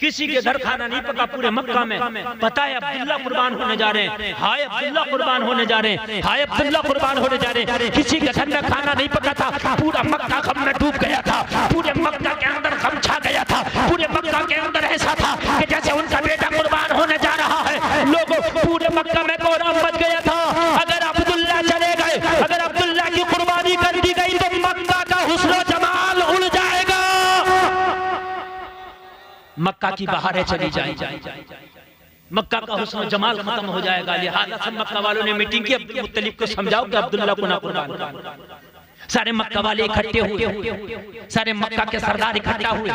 किसी के घर खाना नहीं पका पूरे मक्का में। पता है अब्दुल्ला कुर्बान होने जा रहे हैं, हाय अब्दुल्ला कुर्बान होने जा रहे हैं, हाय अब्दुल्ला कुर्बान होने जा रहे हैं। किसी के घर में खाना नहीं पका था, पूरा मक्का गम में डूब गया था, पूरे मक्का के अंदर गम छा गया था, पूरे मक्का के अंदर ऐसा था कि जैसे उनका बेटा कुर्बान होने जा रहा है। लोगों पूरे मक्का में कोहराम मच गया था। अगर अब्दुल्ला चले गए, अगर अब्दुल्ला की कुर्बानी कर दी गई तो मक्का का हुस्न जमाल उड़ जाएगा, मक्का की बहारें चली जाएंगी, मक्का का हुस्न जमाल खत्म हो जाएगा। लिहाजा सब मक्का वालों ने मीटिंग की, अब्दुल मुत्तलिब को समझाओ कि अब्दुल्ला को ना कुर्बान करो। सारे मक्का वाले इकट्ठे हुए, सारे मक्का के सरदार इकट्ठा हुए,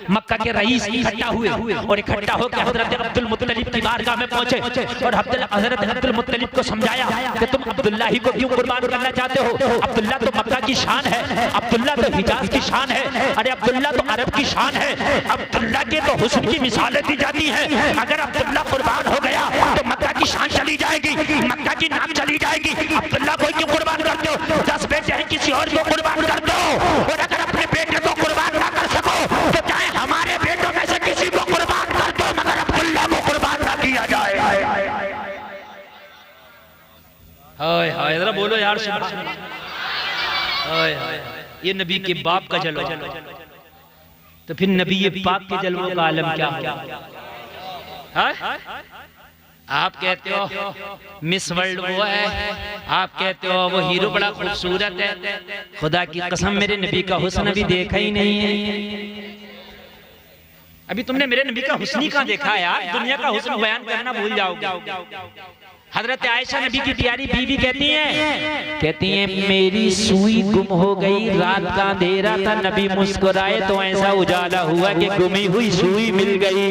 मक्का के रईस इकट्ठा हुए, और इकट्ठा होकर हजरत अब्दुल मुत्तलिब की बारगाह में पहुंचे और हजरत अब्दुल मुत्तलिब को समझाया कि तुम अब्दुल्ला ही को क्यों कुर्बान करना चाहते हो? अब्दुल्ला तो मक्का की शान है, अब्दुल्ला तो हिजाज की शान है, अरे अब्दुल्ला तो अरब की शान है, अब्दुल्ला के तो हुस्न की मिसालें दी जाती हैं। अगर अब्दुल्ला कुर्बान हो गया तो मक्का की शान चली जाएगी, मक्का की नाम चली जाएगी। अब्दुल्ला को क्यों कुर्बान करते हो? 10 बेटे हैं, किसी और को कुर्बान कर दो। और अगर अपने बेटे को कुर्बान ना कर सको तो चाहे हमारे बेटों में से किसी को कुर्बान कर दो, मगर अब्दुल्ला को कुर्बान ना किया जाए। हाय हाय, जरा बोलो यार सुभान अल्लाह। हाय हाय, ये नबी के बाप का जलवा, तो फिर नबी ये पाक के जलवों का आलम क्या है? आप कहते हो मिस वर्ल्ड वो है, आप कहते हो वो हीरो बड़ा खूबसूरत है। खुदा की कसम मेरे नबी का हुस्न अभी देखा ही नहीं है। अभी तुमने मेरे नबी का हुस्न ही कहाँ देखा यार? दुनिया का हुस्न बयान करना भूल जाओगे। हजरत आयशा नबी की प्यारी बीवी कहती हैं मेरी सुई गुम हो गई, रात का अंधेरा था, नबी मुस्कुराए तो ऐसा उजाला हुआ कि गुमी हुई सुई मिल गई।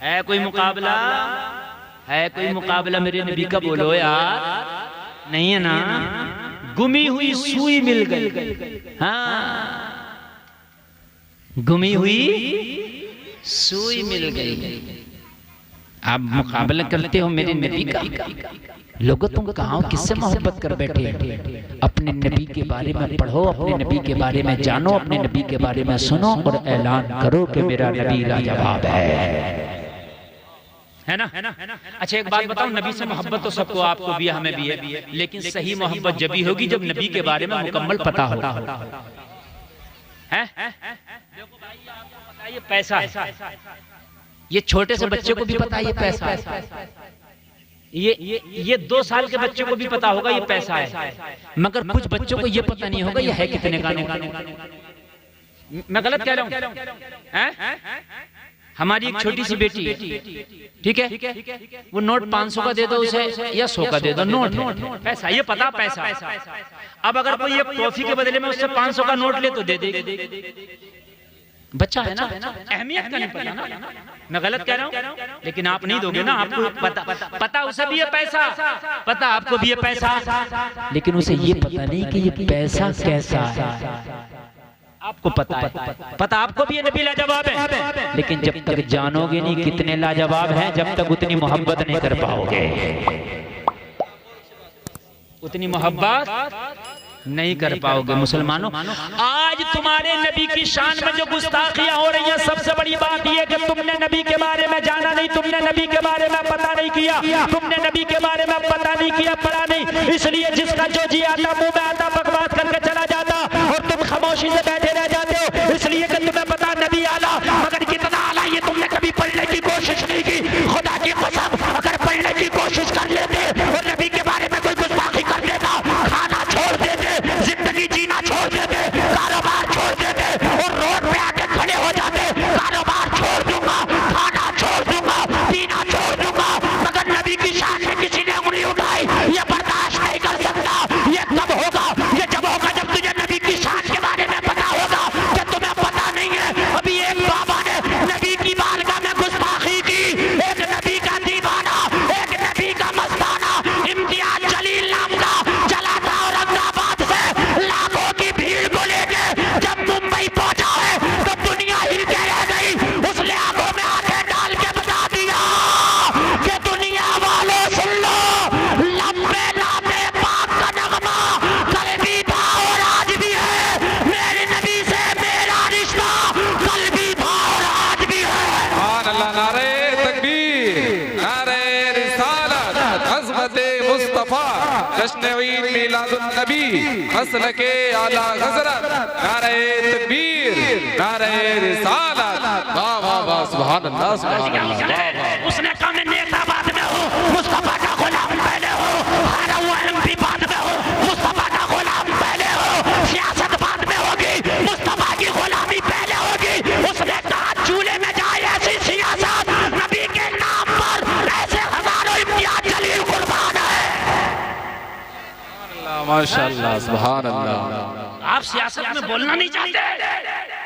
है कोई मुकाबला? है कोई मुकाबला मेरे नबी का? बोलो यार, नहीं है ना? गुमी हुई सुई मिल गई। हाँ, गुमी हुई सुई मिल गई। आप मुकाबला करते हो मेरे नबी का। लोगों तुम कहाँ किससे मोहब्बत कर बैठे? अपने नबी के बारे में पढ़ो, अपने नबी के बारे में जानो, अपने नबी के बारे में सुनो और ऐलान करो कि मेरा नबी लाजवाब है ना? अच्छा एक बात बताओ, नबी से मोहब्बत तो सबको, आपको भी है, हमें भी है, लेकिन सही मोहब्बत जब भी होगी जब नबी के बारे में मुकम्मल पता होगा। है ये पैसा है, ये छोटे से बच्चे को भी पता है ये पैसा है, ये 2 साल के बच्चे को भी पता होगा ये पैसा है, मगर कुछ बच्चों को ये पता नहीं होगा ये है कितने का। मैं गलत कह रहा हूँ? हमारी एक छोटी सी बेटी, ठीक है, वो नोट 500 का दे दो उसे या 100 का दे दो, नोट पैसा, ये पता पैसा। अब अगर कोई एक टॉफी के बदले में उससे 500 का नोट ले तो दे दे। बच्चा है ना, अहमियत का नहीं पता ना। मैं गलत कह रहा हूँ? लेकिन आप नहीं दोगे ना, आपको पता उसे भी है पैसा, पता आपको भी है पैसा, लेकिन उसे ये पता नहीं कि ये पैसा कैसा है। आपको पता है, पता आपको भी है नबी लाजवाब है, लेकिन जब तक जानोगे नहीं कितने लाजवाब हैं, जब तक उतनी मोहब्बत नहीं कर पाओगे। उतनी मोहब्बत नहीं कर पाओगे। मुसलमानों, आज तुम्हारे नबी की शान में जो गुस्ताखियां हो रही हैं, सबसे बड़ी बात यह कि तुमने नबी के बारे में जाना नहीं, तुमने नबी के बारे में पता नहीं किया, तुमने नबी के बारे में पता नहीं किया, पढ़ा नहीं। इसलिए जिसका जो जी आता मुंह में आता बकवास करके चला जाता और तुम खामोशी से बैठे रह जाते हो, इसलिए कि तुम्हें पता नबी आला, मगर कितना आला ये तुमने कभी पढ़ने की कोशिश नहीं की। खुदा की कसम, अगर पढ़ने की कोशिश कर लेते और नबी के बारे में कोई गुस्ताखी कर लेता, खाना छोड़ देते, जिंदगी जीना छोड़ देते, कारोबार छोड़ देते और रोड पे आके खड़े हो जाते, कारोबार छोड़ दूंगा, खाना छोड़ दूंगा, पीना छोड़ दूंगा, मगर नबी की शान में किसी ने उंगली उठाई, ये बर्दाश्त नहीं कर सकता। ये कब होगा? ये जब होगा जब तुझे नबी की शान के बारे में पता होगा कि तुम्हें पता नहीं है। अभी एक बाबा ने नबी की बारगाह में गुस्ताखी की, एक नबी का दीवाना, एक नबी का मस्ताना इम्तियाज जलील नाम का चला था औरंगाबाद से लाखों की भीड़ को लेके जब मुंबई पहुंचा है तो दुनिया हिल के रह गई। उसने आंखों में आंखें डाल के बता दिया कि दुनिया वालों सुन लो, लंबे नामे पाक का नगमा कल भी था और आज भी है, मेरे नबी से मेरा रिश्ता कल भी था और आज भी है। सुभान अल्लाह, नारे तकबीर, नारे रिसालत, अज़मत मुस्तफा, जश्न ईद मिलादुन नबी, मसलके आला हज़रत, नारे तकबीर, नारे रिसालत। वाह वाह वाह, सुभान अल्लाह, सुभान अल्लाह। उसने कहा मैं नेता बाद में हूँ, मुस्तफा का गुलाम पहले हो, हारा हुआ एमपी बाद में हो, मुस्तफा का गुलाम पहले हो, सियासत बाद में होगी, मुस्तफा की गुलामी पहले होगी। उसने कहा चूल्हे में जाए ऐसी सियासत, नबी के नाम पर ऐसे हजारों इम्तियाज जलील कुर्बान है। माशाअल्लाह, सुभान अल्लाह। आप सियासत में बोलना नहीं चाहते?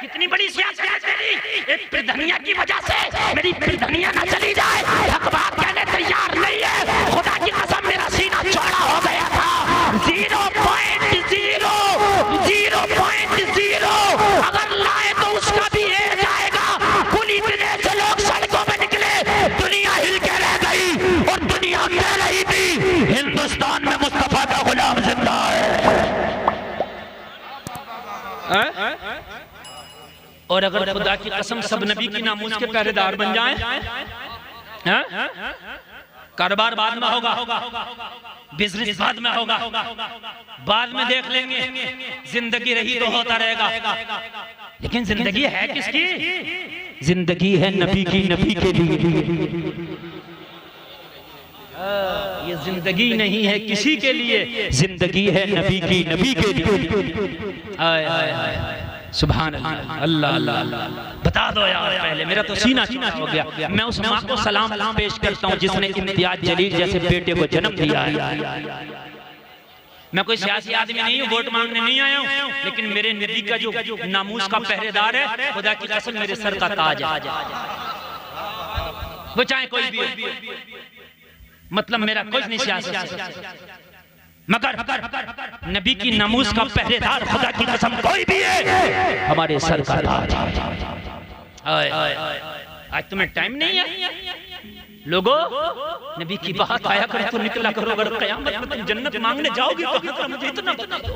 कितनी बड़ी सियासत है मेरी, एक प्रधनिया की वजह से मेरी प्रधनिया न चली जाए, हक बात कहने तैयार नहीं है। खुदा की कसम मेरा सीना चौड़ा हो गया था। 0.0 अगर लाए तो उसका भी एक आएगा। कुल इतने से लोग सड़कों में निकले, हिंदुस्तान में मुस्तफा का गुलाम जिंदा है। और अगर खुदा की कसम सब नबी की नामूस के पहरेदार बन जाएं, कारोबार बाद में होगा, बिजनेस बाद में होगा, बाद में देख लेंगे, जिंदगी रही तो होता रहेगा। लेकिन जिंदगी है किसकी? जिंदगी है नबी की, नबी के लिए। ये जिंदगी नहीं है किसी के लिए, जिंदगी है नबी की, नबी के लिए। आय आय आय सुभान अल्लाह, अल्लाह अल्लाह। बता दो यार, पहले मेरा तो सीना चीना हो गया। मैं उस माँ को सलाम पेश करता हूँ जिसने इम्तियाज जलील जैसे बेटे को जन्म दिया है। मैं कोई सियासी आदमी नहीं हूँ, वोट मांगने नहीं आया हूँ, लेकिन मेरे नबी का जो नामूस का पहरेदार है, खुदा की कसम मेरे सर का ताज है, वो चाहे कोई भी हो। मतलब मेरा कुछ नहीं सियासत, मगर नबी की नामूस का पहरेदार खुदा की कसम कोई भी है, हमारे सर का ताज। आज तुम्हें टाइम नहीं है लोगों, नबी की बात आया करो तो निकला करो। अगर क़यामत में तुम जन्नत मांगने जाओगे तो मुझे इतना बता दो,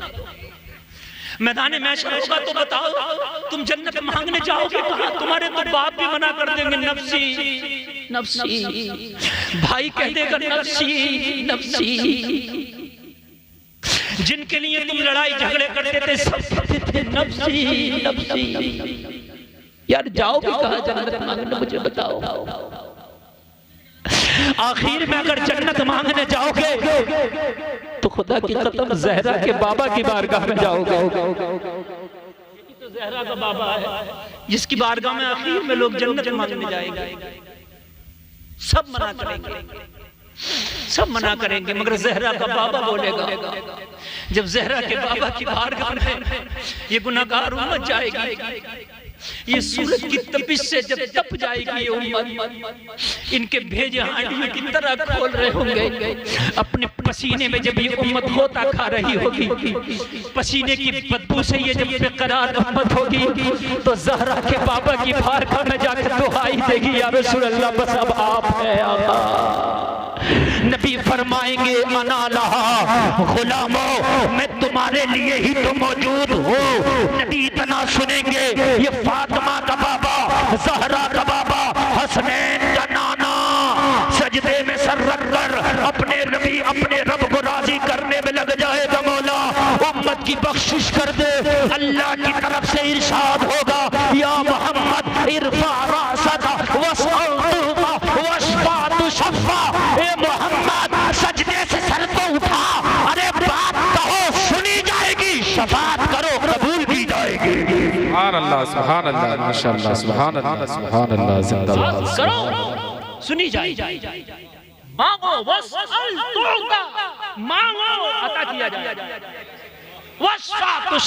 मैदान महशर होगा तो बताओ, तुम जन्नत मांगने जाओगे कहाँ? तुम्हारे तो बाप भी मना कर देंगे, नफ्सी नफ्सी, भाई कह देगा नफ्सी नफ्सी। जिनके लिए तुम लड़ाई झगड़े करते थे सब कहते थे नफ्सी नफ्सी। यार जाओगे कहाँ जन्नत मांगने, मुझे बताओ। आखिर में अगर जन्नत मांगने जाओगे तो खुदा की कसम ज़हरा के बाबा की बारगाह में जाओगे। तो ज़हरा का बाबा है जिसकी बारगाह में आखिर में लोग जन्नत मांगने जाएंगे। सब मना करेंगे, सब मना करेंगे, मगर ज़हरा का बाबा बोलेगा। जब ज़हरा के बाबा की बारगाह में ये गुनाहगार उम्मत जाएगी, ये सूरज की तपिश से जब तप जाएगी ये उम्मत, इनके भेजे हांडियों की तरह खोल रहे होंगे अपने पसीने में। जब ये उम्मत होता खा रही होगी, पसीने की बदबू से ये जब बेकरार उम्मत होगी, तो ज़हरा के बाबा की बारगाह में जाकर दुआई देगी, या रसूल अल्लाह बस अब आप है आका। नबी फरमाएंगे अना लहा गुलामो, मैं तुम्हारे लिए ही तो मौजूद हूँ। नबी इतना सुनेंगे, ये फातिमा का बाबा, ज़हरा का बाबा, हसनैन का नाना सजदे में सर रख कर अपने नबी अपने रब को राजी करने में लग जाएगा। मौला उम्मत की बख्शिश कर दे। अल्लाह की तरफ से इरशाद होगा, या मोहम्मद इरफा रासका वस्अतुका वशफा शफा। ए मोहम्मद सजदे से सर तो उठा, अरे बात कहो सुनी जाएगी, शफात करो कबूल की जाएगी। सुभान अल्लाह, सुभान अल्लाह, माशाअल्लाह, सुभान अल्लाह, सुभान अल्लाह, जिंदाबाद करो सुनी जाएगी। मांगो वस्अल तुअता, मांगो अता किया जाएगा। वस्फा तो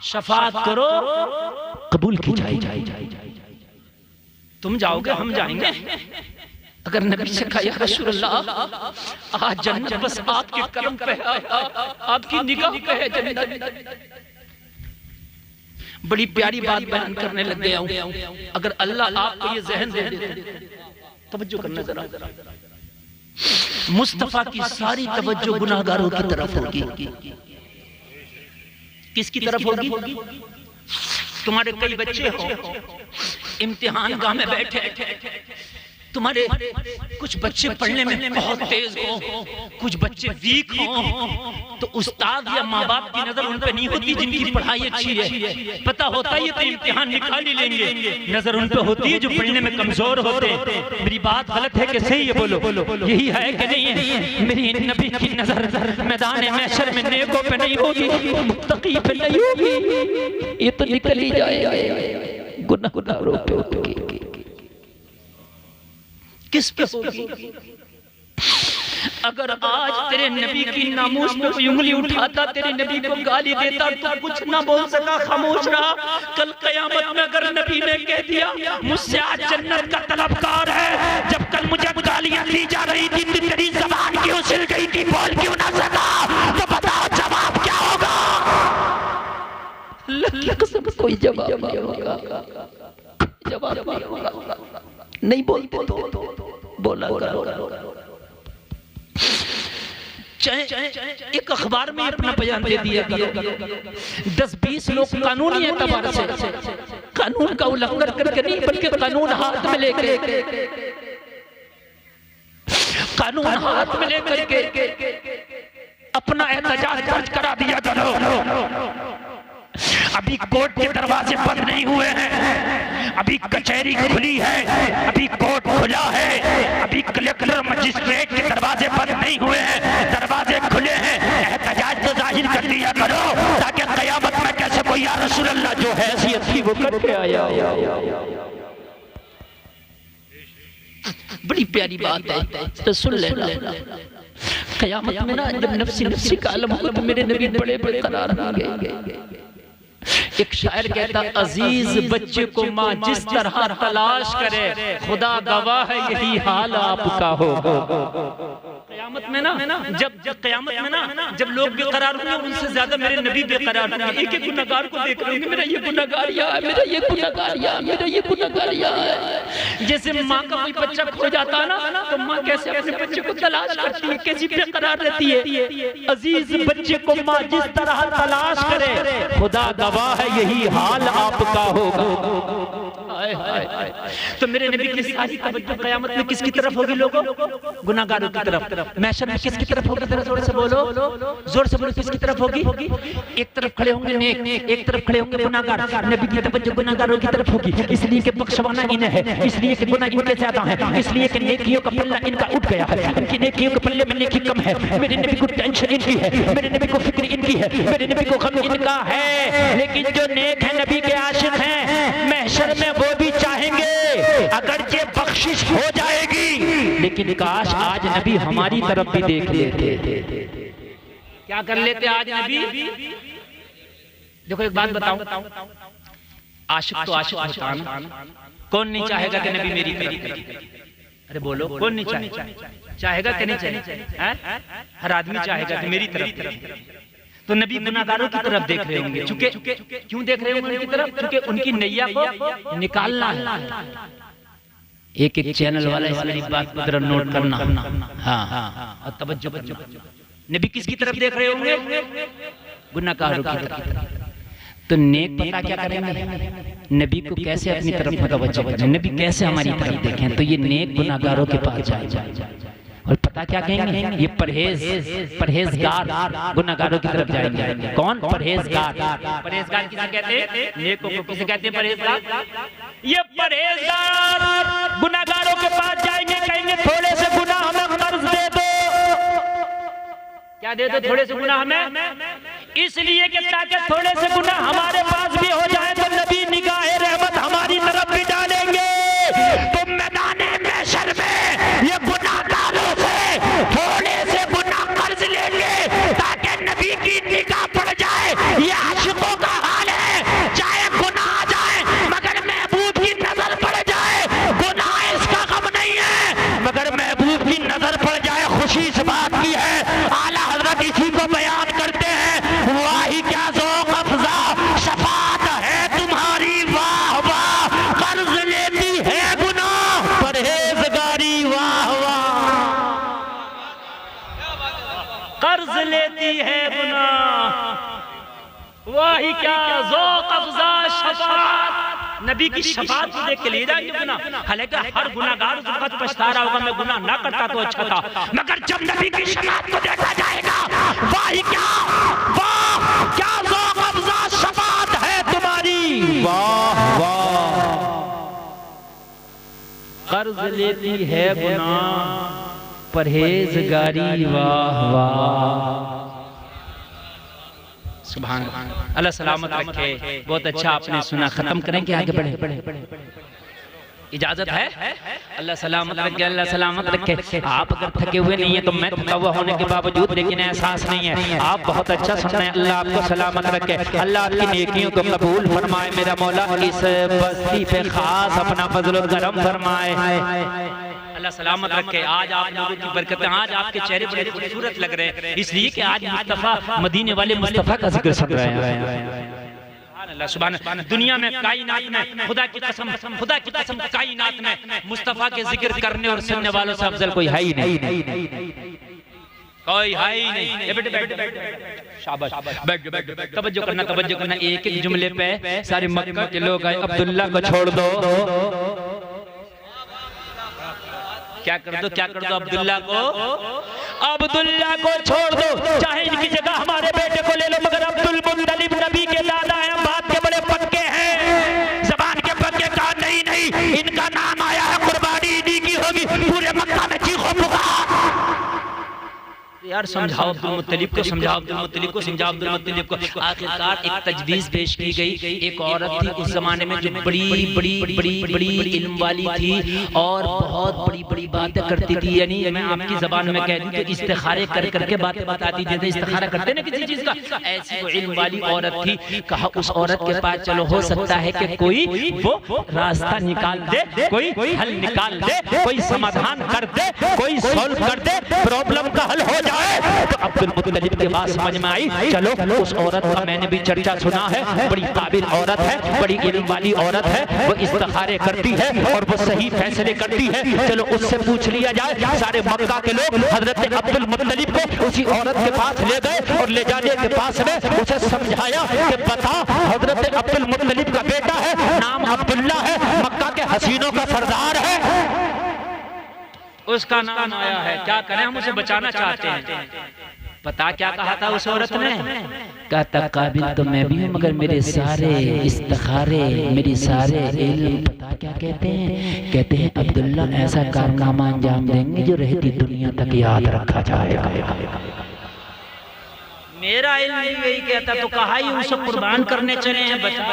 शफात करो कबूल की जाएगी। तुम जाओगे हम जाएंगे। अगर नबी से कहा या रसूल अल्लाह आज जन्नत बस आपके करम पे है, आपकी निगाह पे है जन्नत। बड़ी प्यारी बात बयान करने लग गया हूं। अगर अल्लाह आपको ये ज़हन दे दे, तवज्जो करना जरा, मुस्तफा की सारी तवज्जो गुनाहगारों की तरफ होगी। किसकी तरफ होगी? तुम्हारे कई बच्चे हो इम्तिहान गाह में बैठे, तुम्हारे कुछ बच्चे पढ़ने में बहुत तेज हो, कुछ बच्चे वीक हो, तो उस्ताद या माँ बाप की नजर उन पे नहीं होती जिनकी पढ़ाई अच्छी है। पता होता है ये तो इम्तिहान निकाल ही लेंगे, नजर उन पे होती है जो पढ़ने में कमजोर होते हैं। मेरी बात गलत है कि सही है? बोलो यही है कि नहीं है? मेरी नबी की नजर मैदान महशर में नेकों पे नहीं होगी, मुत्तकी पे नहीं होगी, ये तो निकल ही जाएगा, गुनाहगारों पे होगी। किस पे होगी? अगर आज तेरे नबी की नामूस पे कोई उंगली उठाता, तेरे नबी को गाली देता, तो कुछ ना बोल सका, खामोश रहा। कल कयामत में अगर नबी ने कह दिया मुझसे आज जन्नत का तलबगार है, जब कल मुझे गालियां दी जा रही थी, तेरी ज़बान क्यों सिल गई थी, बोल क्यों ना सका, तो बताओ जवाब क्या होगा? कोई जवाब नहीं होगा, जवाब नहीं होगा। नहीं बोलते तो बोला करो। चाहे एक अखबार में अपना बयान दे दिया करो, 10-20 लोग कानूनी एतबार से कानून का उल्लंघन करके नहीं, बल्कि कानून हाथ में लेके अपना एहतजाज दर्ज करा दिया करो। अभी कोर्ट के दरवाजे बंद नहीं हुए हैं, अभी कचहरी खुली है, अभी कोर्ट खुला है, अभी कलेक्टर मजिस्ट्रेट के दरवाजे बंद नहीं हुए हैं, दरवाजे खुले हैं। एहतजाज तो जाहिर कर दिया करो, ताकि कयामत में कैसे कोई या रसूल अल्लाह जो हैसियत थी वो करके आया। बड़ी प्यारी बात है, तो सुन लेना। कयामत में ना जब नफ्सी नफ्सी का आलम होगा तो मेरे नबी बड़े बड़े करार होंगे। एक शायर कहता, अजीज बच्चे को माँ जिस तरह तलाश करे, खुदा गवाह है यही हाल आपका होगा। कयामत में ना जब कयामत में ना जब लोग बेकरार होंगे, उनसे ज्यादा मेरे नबी बेकरार होंगे। एक एक गुनहगार को देख रहे होंगे, मेरा ये गुनहगार यहाँ है, मेरा ये गुनहगार यहाँ है, मेरा ये गुनहगार यहाँ है। जैसे माँ का कोई बच्चा खो जाता है ना, तो माँ कैसे अपने बच्चे को तलाश करती है, कैसी बेकरार रहती है। अजीज बच्चे को माँ जिस तरह तलाश करे, खुदा गवाह है यही हाल आपका होगा। तो मेरे नबी की सारी तवज्जो कयामत में किसकी तरफ होगी लोगों? गुनाहगारों की तरफ। महशर में किसकी तरफ होगी? जोर से बोलो, जोर से बोलो, किसकी तरफ होगी? एक तरफ खड़े होंगे नेक, एक तरफ खड़े होंगे गुनाहगार। नबी की तवज्जो गुनाहगारों की तरफ होगी, इसलिए कि बख्शवाना इन्हें है, इसलिए कि गुनाह इनके ज्यादा है, इसलिए कि नेकियों का पल्ला इनका उठ गया है, इनकी नेकियों के पल्ले में नेकी कम है। मेरे नबी को टेंशन इनकी है, मेरे नबी को फिक्र इनकी है, मेरे नबी को गम इनका है। लेकिन जो नेक है, नबी के आशिक हैं, महशर में वो भी चाहेंगे अगर ये बख्शिश हो जाएगी, लेकिन काश आज नबी हमारी तरफ भी देख लेते। क्या कर लेते आज नबी? देखो एक बात बताऊं, आशिक तो आशिक होता है, कौन नहीं चाहेगा कि नबी मेरी तरफ देखे? अरे बोलो, कौन नहीं चाहेगा कि नहीं चाहेगा? हर आदमी चाहेगा कि मेरी तरफ। तो नबी गुनाहगारों की तरफ देख रहे होंगे, चूंकि क्यों देख रहे होंगे उनकी तरफ? क्योंकि उनकी नैया को निकालना है। एक एक चैनल वाला इस बात को जरा नोट करना। हाँ, और तवज्जो। नबी किसकी तरफ देख रहे होंगे? गुनाहगारों की तरफ। तो नेक पता क्या करेंगे? नबी को कैसे अपनी तरफ तवज्जो करें, नबी कैसे हमारी तरफ देखें? तो ये नेक गुनाहगारों के पास जाए और पता क्या कहेंगे? ये परहेजगार गुनाहगारों की तरफ जाएंगे। कौन? परहेजगार। परहेजगार किसे कहते हैं? नेकों को किसे कहते हैं? परहेजगार। ये परहेजगार गुनाहगारों के पास जाएंगे, कहेंगे थोड़े से गुनाह हमें कर्ज दे दो। क्या दे दो? थोड़े से गुनाह हमें, इसलिए कि ताकि थोड़े से गुनाह हमारे पास भी हो जाए तो नबी निगाहे रहमत हमारी तरफ भी डालेंगे। तुम मैदान महशर में ये गुनाहगारों से थोड़े से गुनाह कर्ज लेंगे ताकि नबी की निगाह पड़ जाए। ये आशिकों का हाल है, चाहे गुनाह आ जाए मगर महबूब की नजर पड़ जाए। गुनाह इसका गम नहीं है, मगर महबूब की नजर पड़ जाए, खुशी इस बात की है। आला हजरत इसी को बयान करते हैं, वाही क्या ज़ौक़ अफ़ज़ा शफ़ाअत है तुम्हारी, वाह वाह कर्ज लेती है गुनाह परहेज़गारी, वाह वाह कर्ज लेती है गुनाह, वाही क्या ज़ौक़ अफ़ज़ा शफ़ाअत। नबी की शफाअत को देख के ले जाएंगे गुनाह। हालांकि हर गुनाहगार उस वक्त पछता रहा होगा, मैं गुनाह ना करता तो अच्छा था, मगर जब नबी की शफाअत को देखा जाएगा, वाह क्या ज़ौक़ अफ़ज़ा शफाअत है तुम्हारी, वाह वाह कर्ज लेती है गुनाह परहेजगारी, वाह वाह। सुभान अल्लाह सलामत रखे। बहुत अच्छा आपने सुना, खत्म करें कि आगे बढ़े? इजाजत है? अल्लाह सलामत रखे, अल्लाह सलामत रखे। आप अगर थके हुए नहीं है तो मैं थका हुआ होने के बावजूद लेकिन एहसास नहीं है, आप बहुत अच्छा सुन रहे हैं। अल्लाह आपको सलामत रखे, अल्लाह आपकी नेकियों को कबूल फरमाए। मेरा मौला इस बस्ती पे खास अपना फजल करम फरमाए। अल्लाह सलामत रखे। आज आप लोगों की बरकतें, आज आपके चेहरे बड़े खूबसूरत लग रहे हैं, इसलिए कि आज मुस्तफा मदीने वाले मुस्तफा का जिक्र सुन रहे हैं। अल्लाह सुभान। दुनिया में कायनात में खुदा की कसम कायनात में मुस्तफा के जिक्र करने और सुनने वालों से अफजल कोई है ही नहीं। कोई है ही नहीं। ए बेटे बैठ, शाबाश, बैठ, तवज्जो करना। एक एक जुमले पे सारे मक्का के लोग आए। अब्दुल्ला को छोड़ दो, क्या कर दो अब्दुल्ला को छोड़ दो। चाहे इनकी जगह हमारे बेटे को ले लो, मगर अब्दुल मुत्तलिब नबी के दादा हैं, बात के बड़े पक्के हैं, जबान के पक्के। कहा नहीं, इनका नाम आया है, कुर्बानी इन्हीं की होगी। पूरे मक्का में चीखो पुकार। यार समझाओ अब्दुल मुत्तलिब को, समझाओ अब्दुल मुत्तलिब को। आखिरकार एक तजवीज़ पेश की गई। एक औरत थी उस जमाने में जो बड़ी इल्म वाली थी और बहुत बड़ी बातें करती थी। यानी मैं आपकी जबान में कह दूं तो इस्तिखारे करके बातें बताती, जैसे इस्तिखारा करते ना किसी चीज का, ऐसी वो इल्म वाली औरत थी। कहा उस औरत के पास चलो, हो सकता है कि कोई वो रास्ता निकाल दे, कोई हल निकाल दे, कोई समाधान कर दे, कोई सॉल्व कर दे, प्रॉब्लम का हल हो जाए। तो अब्दुल मुत्तलिब के बात समझ में आई। चलो उस औरत का मैंने भी चर्चा सुना है, बड़ी काबिल औरत है, बड़ी इल्म वाली औरत है, वो इस्तिखारे करती है और वो सही फैसले करती है। चलो उससे पूछ लिया जाए। सारे मक्का के लोग हजरत अब्दुल मुत्तलिब को उसी औरत के पास ले गए और ले जाने के पास में उसे समझाया कि बता, हजरत अब्दुल मुत्तलिब का बेटा है, नाम अब्दुल्ला है, मक्का के हसीनों का सरदार है, उसका नाम आया है, क्या करें, हम उसे बचाना चाहते हैं। पता क्या कहा था उस औरत ने? कहता काबिल तो मैं भी हूँ, मगर मेरे सारे इस्तिखारे, मेरी सारे इल्म पता क्या कहते हैं? कहते हैं अब्दुल्ला ऐसा कारनामा अंजाम देंगे जो रहती दुनिया तक याद रखा जाएगा। मेरा इल्म यही कहता, तो कहा ही उसे कुर्बान करने चले हैं बचा।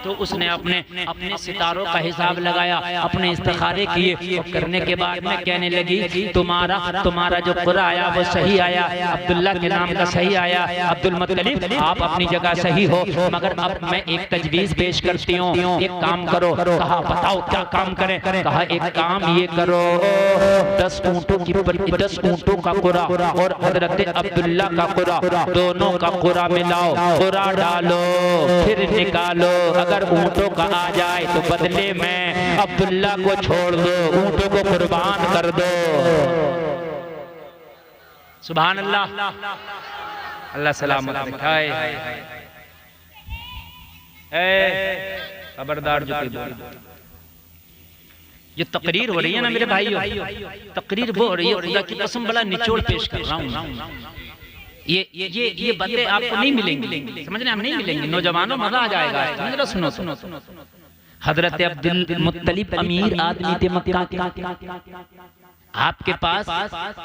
तो उसने अपने सितारों का हिसाब लगाया, अपने इस्तिखारे किए, करने के बाद में कहने लगी तुम्हारा जो कुरा आया वो सही आया, अब्दुल्ला के नाम का सही आया। अब्दुल मुत्तलिब आप अपनी जगह सही हो, मगर अब मैं एक तजवीज़ पेश करती हूँ, एक काम करो। कहा बताओ क्या काम करें? कहा एक काम ये करो, 10 ऊँटों का कुरा और हजरत अब्दुल्ला का कुरा, दोनों का कुरा मिलाओ, कुरा डालो, फिर निकालो। अगर ऊँटों का आ जाए तो बदले में अब्दुल्ला को छोड़ दो, ऊँटों को कुर्बान कर दो। सुभान अल्लाह, अल्लाह सलामत रखाए। खबरदार जो कोई बोले, ये तकरीर हो रही है ना मेरे भाइयों, तकरीर वो हो रही है, खुदा की कसम बड़ा निचोड़ पेश कर रहा हूँ। ये बातें आपको नहीं मिलेंगी, समझ रहे, हम नहीं मिलेंगे। नौजवानों मजा आ जाएगा, समझ लो। सुनो, हजरत अब्दुल मुत्तलिब अमीर आदमी थे मक्का के। आपके पास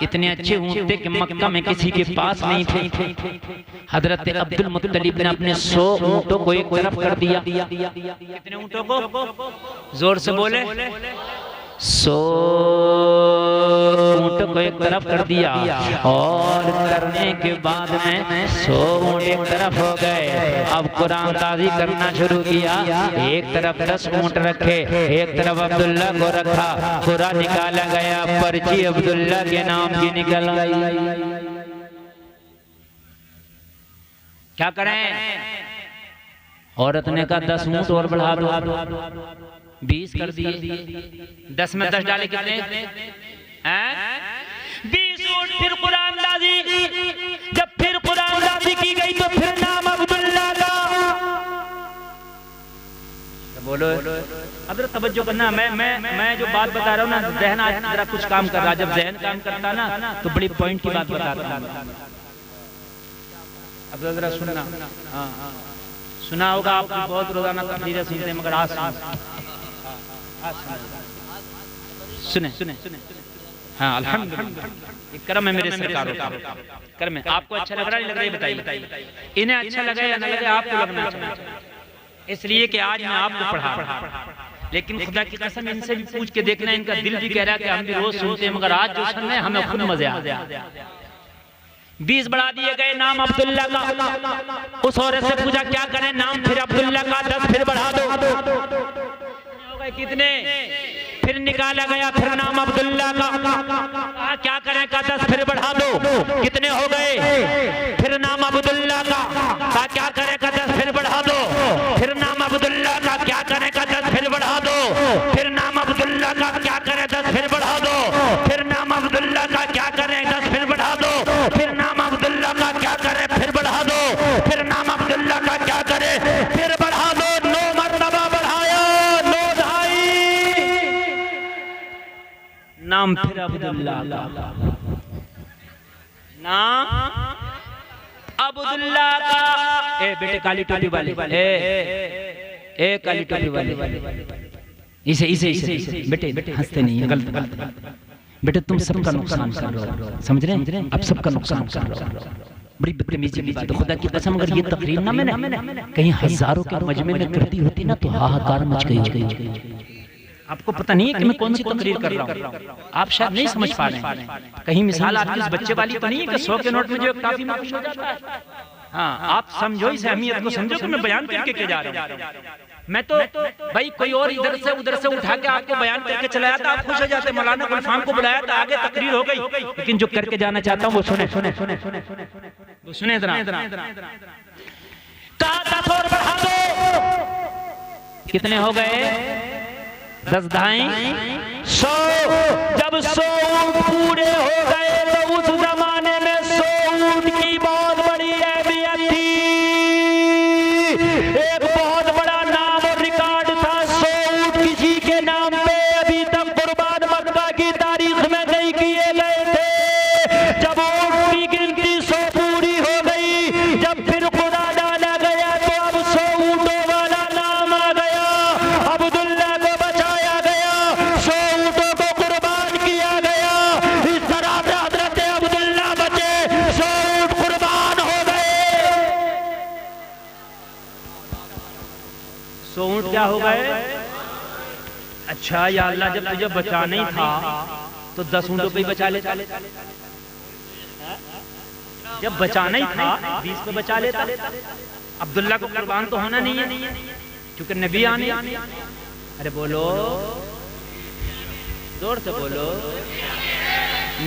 इतने अच्छे ऊँट थे कि मक्का में किसी के पास नहीं थे। हजरत अब्दुल मुत्तलिब ने अपने 100 ऊँटों को एक तरफ कर दिया। कितने ऊँटों को? जोर से बोले। 100 ऊँटों को एक तरफ कर दिया और करने के बाद में 100 ऊँट एक तरफ हो गए। अब कुरान ताज़ी करना शुरू किया। एक तरफ 10 ऊँट रखे, एक तरफ अब्दुल्ला को रखा, कुरा निकाला गया, पर्ची अब्दुल्ला के नाम की निकल गई। क्या करें? औरत ने कहा 10 ऊँट और बढ़ा दो, 20 कर दिए। 10 में 10 डाले कितने? 20 ऊँट। फिर कुरानदाजी, जब फिर कुरानदाजी की गई तो फिर नाम अब्दुल्ला का। बोलो अब जरा तवज्जो करना। मैं जो बात बता रहा हूँ ना, जहन आज जरा कुछ काम कर रहा। जब जहन काम करता ना तो बड़ी पॉइंट की बात बताता। अब जरा सुनना। सुना होगा आपको, बहुत रोजाना तकरीरें सुनते हैं, मगर आज सुने। हाँ अल्हम्दुलिल्लाह, करम है मेरे सरकारों का, करम है। आपको अच्छा लग रहा है, लग रहा है बताइए। इन्हें अच्छा लगे या न लगे, आपको लगना चाहिए, इसलिए कि आज मैं आपको पढ़ा। लेकिन खुदा की कसम इनसे भी पूछ के देखना, इनका दिल भी कह रहा है कि हम भी रोज सुनते हैं, मगर आज जो सुन रहे हैं हमें खुद मजे आ गया। 20 बढ़ा दिए गए, नाम अब्दुल्ला का। उस औरत से पूछा क्या करें? नाम फिर अब्दुल्ला का, 10 फिर बढ़ा दो। कितने? फिर निकाला गया, फिर नाम अब्दुल्ला का। क्या करें? का 10 फिर बढ़ा दो। कितने हो गए? फिर नाम अब्दुल्ला का। क्या करें? का 10 फिर बढ़ा दो। फिर नाम अब्दुल्ला का। क्या करें? का 10 फिर बढ़ा दो। फिर नाम अब्दुल्ला का। क्या करें? 10 फिर बढ़ा दो। फिर नाम अब्दुल्ला का। क्या करें? 10 फिर बढ़ा दो। फिर अब्दुल्ला का नाम अब्दुल्ला का। ए बेटे काली टोपी वाले, ए काली टोपी वाले, इसे इसे इसे बेटे बेटे हंसते नहीं, गलत बेटे तुम सबका नुकसान कर रहे हो, समझ रहे हैं? अब सबका नुकसान कर रहे हो। बड़ी बदतमीजी की बात है, खुदा की कसम अगर ये तकरीर ना मैंने कहीं हजारों के मजमे में कर दी होती ना तो हाहाकार मच गई। आपको पता नहीं है कि मैं कौन सी तकरीर कर रहा हूँ, आप शायद नहीं समझ पा रहे हैं। कहीं मिसाल आपकी उस बच्चे वाली तो नहीं है कि 100 के नोट में जो काफी में खुश हो जाता है। हाँ, आप समझो इस अहमियत को, समझो कि मैं बयान करके के जा रहा हूँ। मैं तो भाई कोई और इधर से उधर से उठा के आपको बयान करके चलाया था, आप खुश हो जाते। मौलाना गुलफाम को बुलाया था, आगे तकरीर हो गई, लेकिन जो करके जाना चाहता हूँ वो सुने सुने सुने सुने वो सुने इधर कहा था 100 बढ़ा दो, कितने हो गए? 10 ढाई 100। जब 100 पूरे हो गए तो उस जमाने में 100 ऊंट की बहुत बड़ी अहमियत थी। एक बहुत बड़ा नाम और रिकॉर्ड था। 100 ऊंट किसी के नाम पे अभी तक कुर्बान मक्का की तारीख में नहीं किए गए थे। जब ऊंट की गिनती 100 पूरी हो गई, जब फिर खुदा डाला गया तो अब 100 ऊंटों वाला नाम आ गया। अब्दुल्ला को बचाया गया, 100 ऊंटों को कुर्बान किया गया। इस तरह से हजरत अब्दुल्ला बचे, 100 ऊंट कुर्बान हो गए। 100 ऊंट क्या हो गए? अच्छा या अल्लाह, जब तुझे बचाना ही था तो 10 ऊंटों पे ही बचा लेता। जब बचाना ही था 20 पे बचा लेता। अब्दुल्ला को कुर्बान तो होना नहीं है क्योंकि नबी आने। अरे बोलो, जोर से बोलो,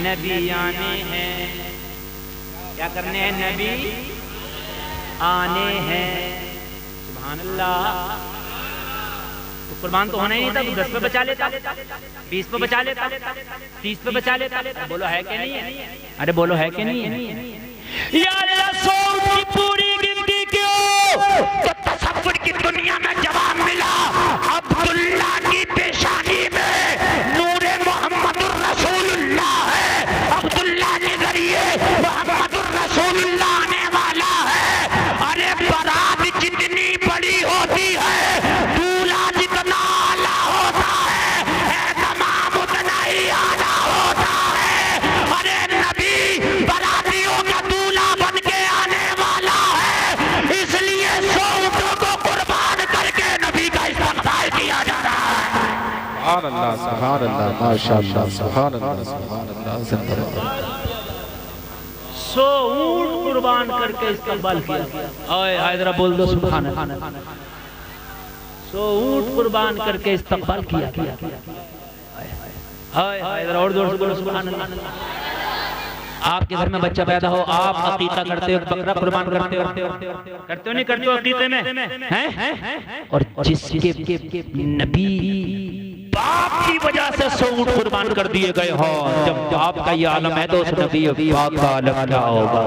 नबी आने हैं। क्या करने हैं? नबी आने हैं। सुभान अल्लाह। तो कुर्बान तो होना ही था, तो 10 पे बचा लेता, 20 पे बचा लेता, 30 पे बचा लेता। बोलो है कि नहीं है? अरे बोलो है कि नहीं है? या अल्लाह, 100 की पूरी गिनती क्यों? तो तसव्वुर की दुनिया में जवाब मिला। अब्दुल्ला की पेशानी में नूरे मोहम्मदुर रसूलुल्लाह है। अब्दुल्ला के जरिए मोहम्मदुर रसूलुल्लाह आने वाला है। अरे बारात जितनी बड़ी होती है, दूल्हा जितना आला होता है, तमाम उतना ही आला होता है। अरे नबी बारातियों का दूल्हा बन के आने वाला है, इसलिए 100 ऊंटों को कुर्बान करके नबी का इस्तकबाल किया जा रहा है। सुभान अल्लाह, सुभान अल्लाह, माशाअल्लाह, सुभान अल्लाह, सुभान अल्लाह, जिंदाबाद। 100 ऊंट कुर्बान करके इस्तकबाल किया। ओए हायदरा बोल दो सुभान अल्लाह। 100 ऊंट कुर्बान करके इस्तकबाल किया। हाय हायदरा और जोर से बोलो सुभान अल्लाह। आपके घर में बच्चा पैदा हो, आप अकीका करते हो, बकरा कुर्बान करते हो? करते हो नहीं करते हो अकीके में? हैं? और जिसके नबी बाप की वजह से 100 ऊंट कुर्बान कर दिए गए हो, जब आपका ये आलम है तो उस नबी पाक का आलम क्या होगा?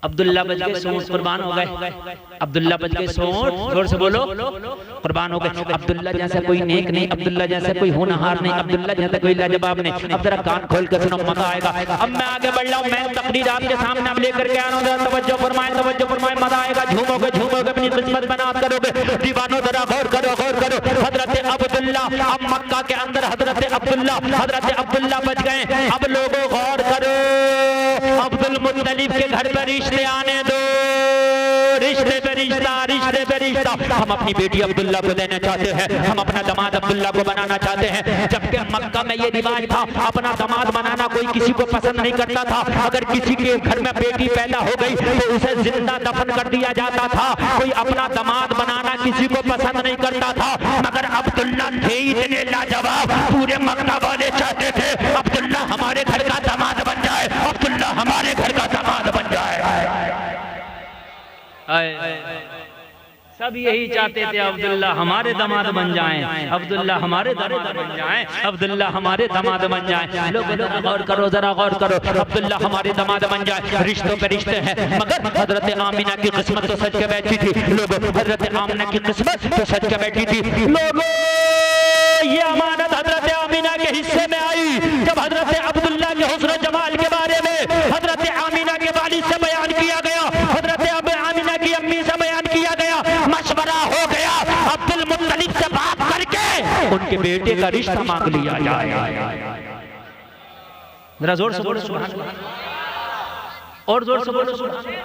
अब्दुल्ला बच गए, 100 ऊंट कुर्बान हो गए। अब्दुल्ला बच गए, 100 ऊंट, जोर से बोलो, कुर्बान हो गए। अब्दुल्ला जैसा कोई नेक नहीं, अब्दुल्ला जैसा कोई होनहार नहीं, अब्दुल्ला जैसा कोई लाजवाब नहीं। अब जरा कान खोल कर सुनो, मजा आएगा। अब मैं आगे बढ़ रहा हूँ, मैं तकरीर आपके सामने अब लेकर के आ रहा हूँ। तवज्जो फरमाएं, तवज्जो फरमाएं, मजा आएगा। झूमोगे झूमोगे, अपनी किस्मत बनात करोगे। दीवानों जरा गौर करो, गौर करो। हजरत अब्दुल्ला, अब मक्का के अंदर हजरत अब्दुल्ला बच गए। अब लोगों गौर करो, अब्दुल मुत्तलिब के घर पर रिश्ते आने दो, रिश्ते पे रिश्ता, रिश्ते पे रिश्ता। हम अपनी बेटी अब्दुल्ला को देना चाहते हैं, हम अपना दामाद अब्दुल्ला को बनाना चाहते हैं। जबकि मक्का में ये रिवाज था, अपना दामाद बनाना कोई किसी को पसंद नहीं करता था। अगर किसी के घर में बेटी पैदा हो गई तो उसे जिंदा दफन कर दिया जाता था। कोई अपना दामाद बनाना किसी को पसंद नहीं करता था। मगर अब्दुल्ला थे इतने लाजवाब, पूरे मक्का वाले चाहते थे अब्दुल्ला हमारे घर का दामाद बन जाए, अब्दुल्ला हमारे घर का दामाद बन जाए। सब यही चाहते थे अब्दुल्ला हमारे दामाद बन जाएं, अब्दुल्ला हमारे दामाद बन जाएं, अब्दुल्ला हमारे दामाद बन जाएं। लोग गौर करो, जरा गौर करो, अब्दुल्ला हमारे दामाद बन जाए। रिश्तों पे रिश्ते हैं, मगर हजरत आमिना की किस्मत तो सच के बैठी थी। लोग हजरत आमिना की किस्मत तो सच के बैठी थी। लोगों ये अमानत हजरत आमिना के हिस्से में आई, जब हजरत अब्दुल्ला के हुस्न जमाल के बारे में हजरत आमिना के वालिद से बयान किया गया, हजरत आमिना की अम्मी से बयान किया गया, मशवरा हो गया अब्दुल मुत्तलिब से बात करके उनके बेटे का रिश्ता मांग लिया जाए। जरा जोर से बोलो सुभान अल्लाह, और जोर से बोलो सुभान अल्लाह।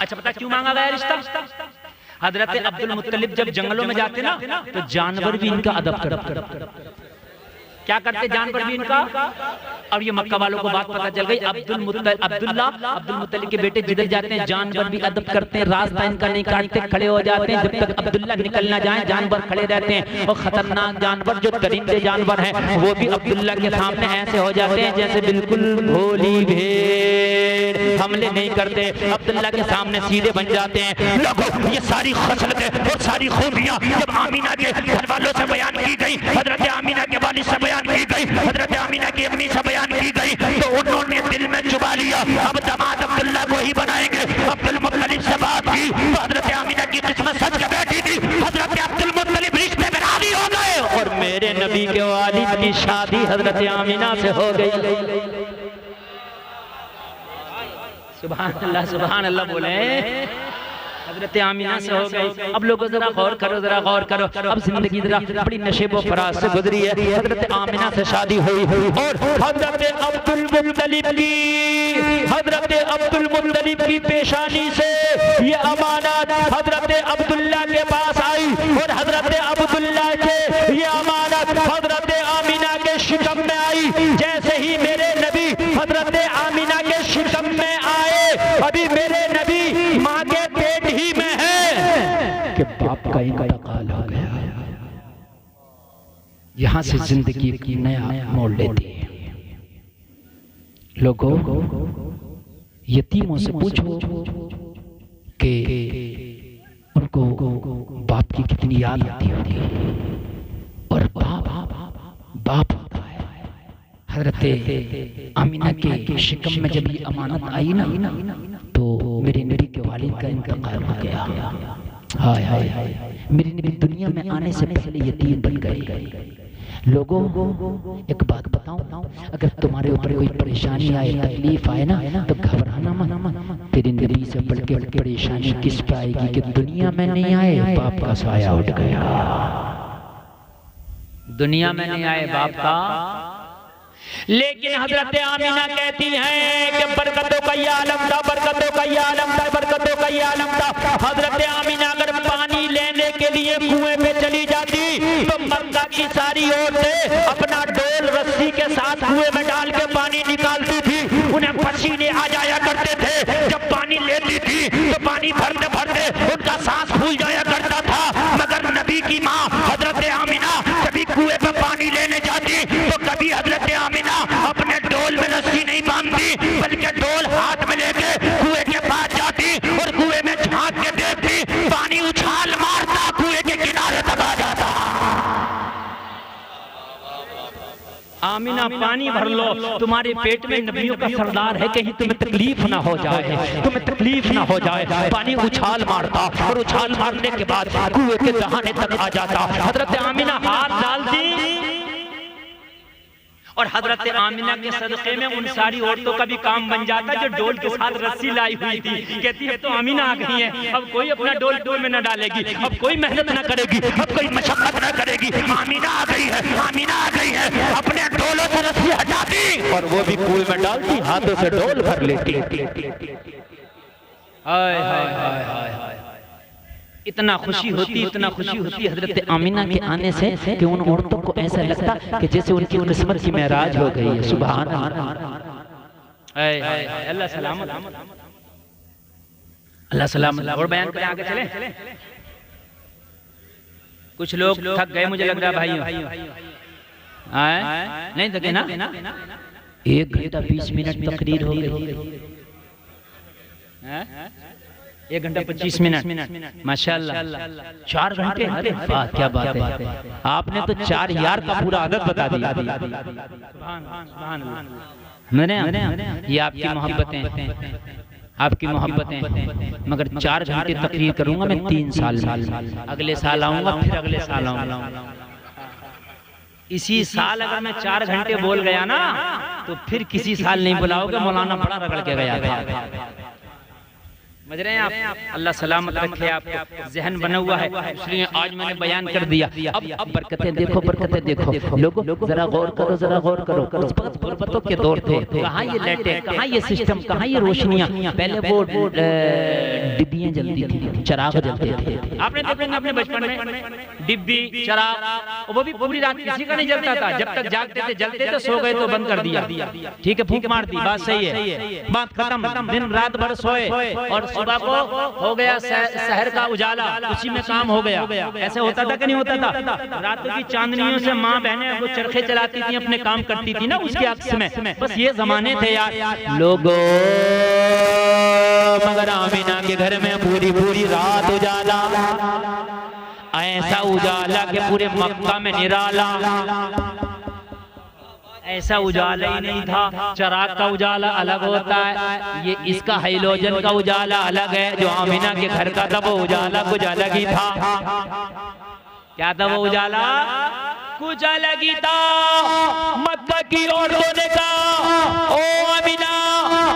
अच्छा, पता क्यों मांगा गया रिश्ता? हजरत अब्दुल मुत्तलिब जब जंगलों में जाते ना तो जानवर भी इनका अदब करते। क्या करते जानवर भी इनका? और ये मक्का वालों को बात पता चल गई, अब्दुल मुत्तलिब के बेटे जिधर जाते हैं जानवर भी अदब करते हैं, रास्ता इनका नहीं काटते, खड़े हो जाते हैं जब तक अब्दुल्ला निकल ना जाए, जानवर खड़े रहते हैं। और खतरनाक जानवर जो दरिंदे जानवर हैं वो भी अब्दुल्ला के सामने ऐसे हो जाते हैं जैसे बिल्कुल भोली भेड़, हमले नहीं करते, अब्दुल्ला के सामने सीधे बन जाते हैं। लोगों, ये सारी खसलतें और सारी खूबियां जब आमिना के घर वालों से बयान की गई, हजरत आमिना के वालिद से बयान की गई, हजरत आमिना की अम्मी से बयान की गई, तो उन्होंने दिल में चुबा लिया अब दामाद अब्दुल्ला को ही बनाएंगे। अब्दुल मुत्तलिब से बात की तो हजरत आमिना की किस्मत सच के बैठी थी, हजरत अब्दुल मुत्तलिब रिश्ते में राजी हो गए और मेरे नबी के वालिद की शादी हजरत आमिना से हो गई। सुभान अल्लाह बोले, हजरत आमिना से हो गई। अब लोगों जरा गौर करो, जरा गौर करो, अब जिंदगी जरा बड़ी नशेबो फराज से गुजरी है। हजरत आमिना से शादी हुई और हजरत अब्दुल मुत्तलिब की पेशानी से ये अमानत हजरत अब्दुल्ला के पास आई और हजरत अब्दुल्ला के ये अमानत हजरत आमिना के शिकम में आई। जैसे ही मेरे नबी हजरत आमिना के शिकम में आए, अभी मेरे नबी माँ के पेट ही में है कि बाप का इंतकाल हो गया। यहां से जिंदगी की नया मोड़ लेती है। लोगों, यतीमों से पूछो कि उनको बाप की कितनी याद आती होगी। और बाप होता है। हजरत आमिना के शिकम में जब ये अमानत आई ना तो मेरे नबी के वालिद का इंतकाल हो गया। हाय हाय हाय, मेरे नबी दुनिया में आने से पहले यतीम बन गए। लोगों, एक बात बताऊं, अगर तुम्हारे ऊपर कोई परेशानी आए, तकलीफ आए ना तो घबराना मत। तेरे नबी से बढ़ के परेशानी किस पे आएगी कि दुनिया में नहीं आए, बाप का साया उठ गया। दुनिया में नहीं आए बाप का, लेकिन हजरत आमिना कहती हैं कि बरकतों का ये आलम था, बरकतों का ये आलम था, बरकतों का ये आलम था। हजरत आमिना अगर पानी लेने के लिए कुएं पे चली जाती तो मक्का की सारी औरतें अपना डोल रस्सी के साथ कुएं में डाल के पानी निकालती थी। उन्हें पसीने आ जाया करते थे। जब पानी लेती थी तो पानी भरते भरते उनका सांस फूल जाया करता था। मगर नबी की माँ हजरत आमिना कभी कुएं पे पानी लेने जाती तो कभी हजरत आमिना अपने डोल में रस्सी नहीं बांधती, बल्कि डोल हाथ में लेके कुएं के पास जाती और कुएं में झांक के देखती, पानी उछाल मारता, कुएं के किनारे तक आ जाता। आमिना पानी भर लो, तुम्हारे पेट में नबियों का सरदार है, कहीं तुम्हें तकलीफ ना हो जाए, तुम्हें तकलीफ ना हो जाए। पानी उछाल मारता और उछाल मारने के बाद कुएं के दहाने तक आ जाता। हजरत आमिना हाथ डालती और हजरत आमिना के सदक़े में उन सारी औरतों का भी काम बन जाता जो डोल के साथ रस्सी लाई हुई थी। कहती है तो आमिना आ गई है, अब कोई अपना डोल में न डालेगी, अब कोई मेहनत न करेगी, अब कोई मशक्कत न करेगी। आमिना आ गई है, आमिना आ गई है, अपने डोलों से रस्सी हटाती और वो भी कुएं में डालती, हाथों से डोल भर लेती। हाय हाय हाय हाय, इतना खुशी होती, इतना खुशी होती हजरत आमिना के आने से कि उन औरतों को ऐसा लगता कि जैसे उनकी किस्मत की मेराज हो गई है। सुभान अल्लाह, अल्लाह सलामत, अल्लाह सलामत। और बयान करें, आगे चले। कुछ लोग थक गए मुझे लग रहा भाइयों, नहीं थके ना? 1 घंटा 20 मिनट तकरीर हो गई। 1 घंटा 25 मिनट, माशाल्लाह। 4 घंटे, अरे वाह क्या बात है। आपने तो 4 यार का पूरा आदत बता दिया। ये आपकी मोहब्बतें, आपकी मोहब्बतें। मगर 4 घंटे तकरीर करूंगा मैं 3 साल में, अगले साल आऊंगा, फिर अगले साल आऊंगा। इसी साल अगर मैं 4 घंटे बोल गया ना तो फिर किसी साल नहीं बुलाओगे, मौलाना बड़ा रगड़ के गया था। समझ रहे हैं आप? अल्लाह सलामत रखे आपको, जहन बना हुआ है, इसलिए आज मैंने बयान कर दिया। अब बरकतें देखो, बरकतें देखो लोगों, जरा गौर करो, जरा गौर करो। उस वक्त गुर्बतों के दौर थे, कहाँ ये लाइटें, कहाँ ये सिस्टम, कहाँ ये रोशनियाँ। पहले वो डिब्बियाँ जलती थी, चिराग जलते थे। आपने देखेंगे अपने बचपन में डिब्बी, चिराग, वो भी पूरी रात किसी का नहीं जलता था। जब तक जागते थे जलते थे, सो गए तो बंद कर दिया। ठीक है, फूंक मार दी, बात सही है, बात खत्म। दिन रात भर सोए और सुबह को हो गया शहर का उजाला, उसी में काम हो गया। ऐसे होता था कि नहीं होता था? रातों की चांदनियों से माँ बहनें वो चरखे चलाती थी, अपने काम करती थी ना उसके अक्स में। बस ये जमाने थे यार लोगों। मगर आमिना के घर में पूरी पूरी रात उजाला, ऐसा उजाला के पूरे मक्का में निराला। ऐसा उजाला ही नहीं था। चिराग का उजाला अलग होता है, ये इसका हाइलोजन का उजाला अलग है। जो आमिना के घर का था वो उजाला कुछ अलग ही था। क्या था वो उजाला? कुछ अलग ही था। मक्का की औरतों ने कहा, ओ आमिना,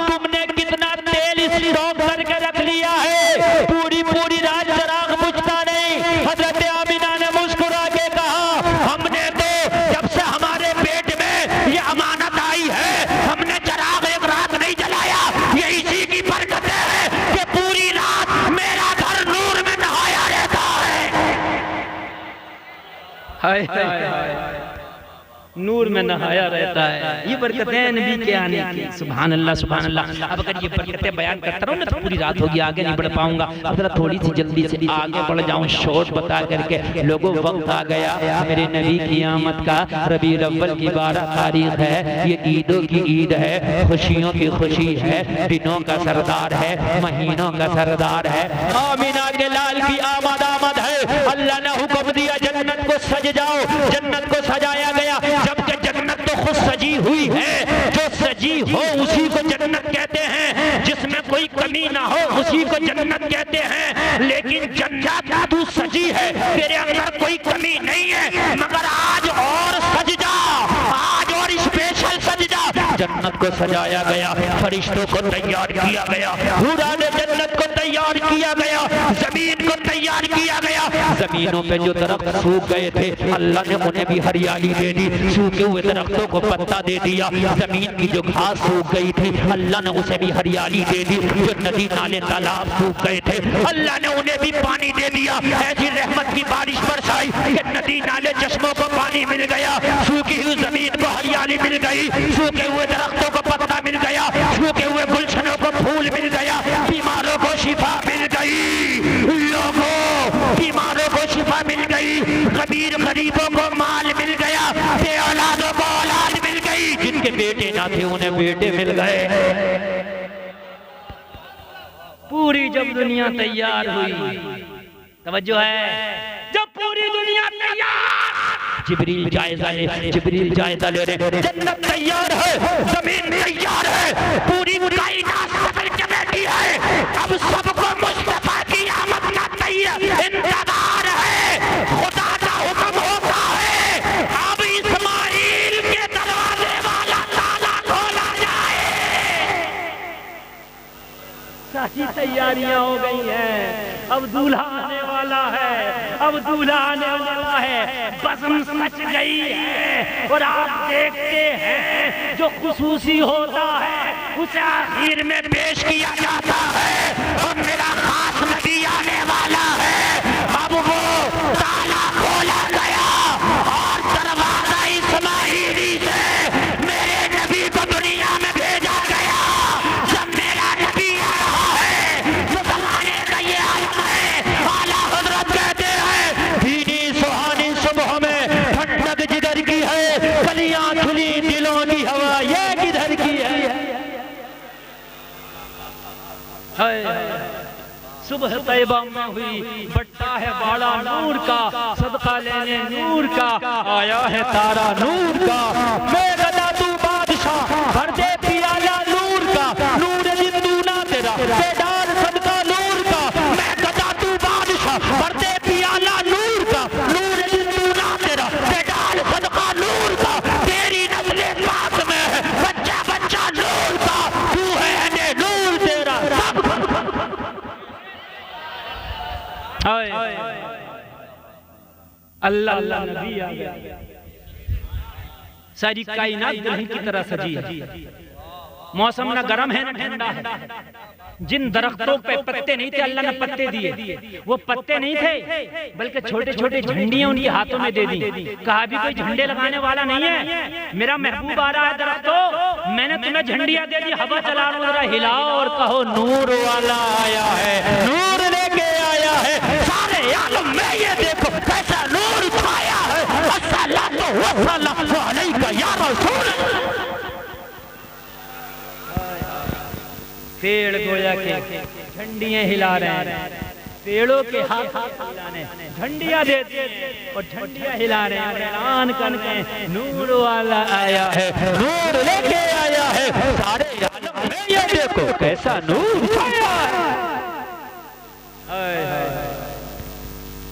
तुमने कितना तेल स्टॉक करके रख लिया है, पूरी पूरी रात चिराग बुझता नहीं। हजरत आमिना ने मुस्कुरा के कहा, हमने तो जब से हमारे पेट में ये अमानत आई है, हमने चिराग एक रात नहीं जलाया। ये इसी की बरकत है कि पूरी रात मेरा घर नूर में नहाया रहता है। हाय हाय, नूर में नहाया रहता है। ये बरकतें नबी के आने की। सुभान अल्लाह, सुभान अल्लाह। अब अगर ये बरकतें बयान करता रहूं ना तो पूरी रात होगी, आगे नहीं बढ़ पाऊंगा। अब जरा थोड़ी सी जल्दी से आगे बढ़ जाऊं, शॉर्ट बता करके। लोगों, वक्त आ गया मेरे नबी की आमद का। रबीउल अव्वल की 12 तारीख है, ये ईदों की ईद है, खुशियों की खुशी है, दिनों का सरदार है, महीनों का सरदार है। आमिना के लाल की आमद है। अल्लाह ने हुक्म दिया, जन्नत को सज जाओ। जन्नत को सजाया गया, जबकि जन्नत तो खुद सजी हुई है। जो सजी हो उसी को जन्नत कहते हैं, जिसमें कोई कमी ना हो उसी को जन्नत कहते हैं। लेकिन जन्नत तू सजी है, तेरे अंदर कोई कमी नहीं है, मगर आज और सज जा, आज और स्पेशल सज जा। जन्नत को सजाया गया, फरिश्तों को तैयार किया गया, हुरा ने जन्नत को तैयार किया गया, जमीन को तैयार किया गया। जमीनों पे जो दरख्त सूख गए थे, अल्लाह ने उन्हें भी हरियाली दे दी। सूखे हुए दरख्तों को पत्ता दे दिया। जमीन की जो घास सूख गई थी, अल्लाह ने उसे भी हरियाली दे दी। जो नदी नाले तालाब सूख गए थे, अल्लाह ने उन्हें भी पानी दे दिया। ऐसी रहमत की बारिश बरसाई कि नदी नाले चश्मों को पानी मिल गया, सूखी हुई जमीन को हरियाली मिल गई, सूखे हुए दरख्तों को पत्ता मिल गया, सूखे हुए गुलशनों को फूल मिल गया, बीमारों को शिफा मिल गई। लोगों, बीमारों को शिफा मिल गई, गरीब गरीबों को माल मिल गया, औलादों को औलाद मिल गई, जिनके बेटे ना थे उन्हें बेटे मिल गए। पूरी जब दुनिया तैयार हुई, तवज्जो है, जब पूरी दुनिया तैयार, जिब्रील जायजा ले रहे, जन्नत तैयार है, जमीन तैयार है, पूरी कायनात सफर के बैठी है। अब सबको मुस्तफा की आमद का तैयार इंतजार है। खुदा का हुक्म होता है, अब इस्माइल के दरवाजे वाला ताला खोला जाए। सारी तैयारियां हो गई हैं, अब दूल्हा आने वाला है, अब दूल्हा आने वाला है, बज़म सच गई है। और आप देखते हैं जो खुसूसी होता है उसे आखिर में पेश किया जाता है। और मेरा खास नबी आने वाला है, अब वो ताला खोला गया और दरवाजा इस्माइली से मेरे नबी को दुनिया में भेजा गया। जब मेरा नबी आ रहा है तो जमाने का ये आलम है। आला हजरत कहते हैं, भीनी सुहानी सुबह में ठंडक जिगर की है, कलियां खुली दिलों की हवा ये किधर की है। सुबह तैयबा में हुई, बट्टा है बाड़ा नूर का, सदका लेने नूर का, आया है तारा नूर का। मैं गदा तू बादशाह, भर दे पियाला नूर का, नूर जिंदूना तेरा, बेदार सदका नूर का। मैं गदा तू बादशाह, भर दे पियाला नूर का, नूर जिंदूना तेरा, बेदार सदका नूर अल्लाह अल्लाह नबी आ गया। सारी कायनात दुल्हन की तरह सजी है। मौसम ना गर्म है ना ठंडा है। जिन दरख्तों पे पत्ते नहीं थे अल्लाह ने पत्ते दिए, वो पत्ते नहीं थे बल्कि छोटे छोटे झंडियां उनके हाथों में दे दी। कहा भी कोई झंडे लगाने वाला नहीं है, मेरा महबूब आ रहा है दरख्तों, मैंने तुम्हें झंडियां दे दी, हवा चला लो, जरा हिलाओ और कहो नूर वाला आया है, नूर लेके आया है सारे आलम में, ये देखो कैसा नूर छाया है। अस्सलातु वस्सलामु अलैका या रसूल। पेड़ गोया के झंडियां हिला रहे हैं, पेड़ों के हाथ हिलाने झंडियां देते हैं और झंडियां हिला रहे हैं, ऐलान करके नूर वाला आया है, नूर लेके आया है सारे आलम में, ये देखो कैसा नूर छाया है।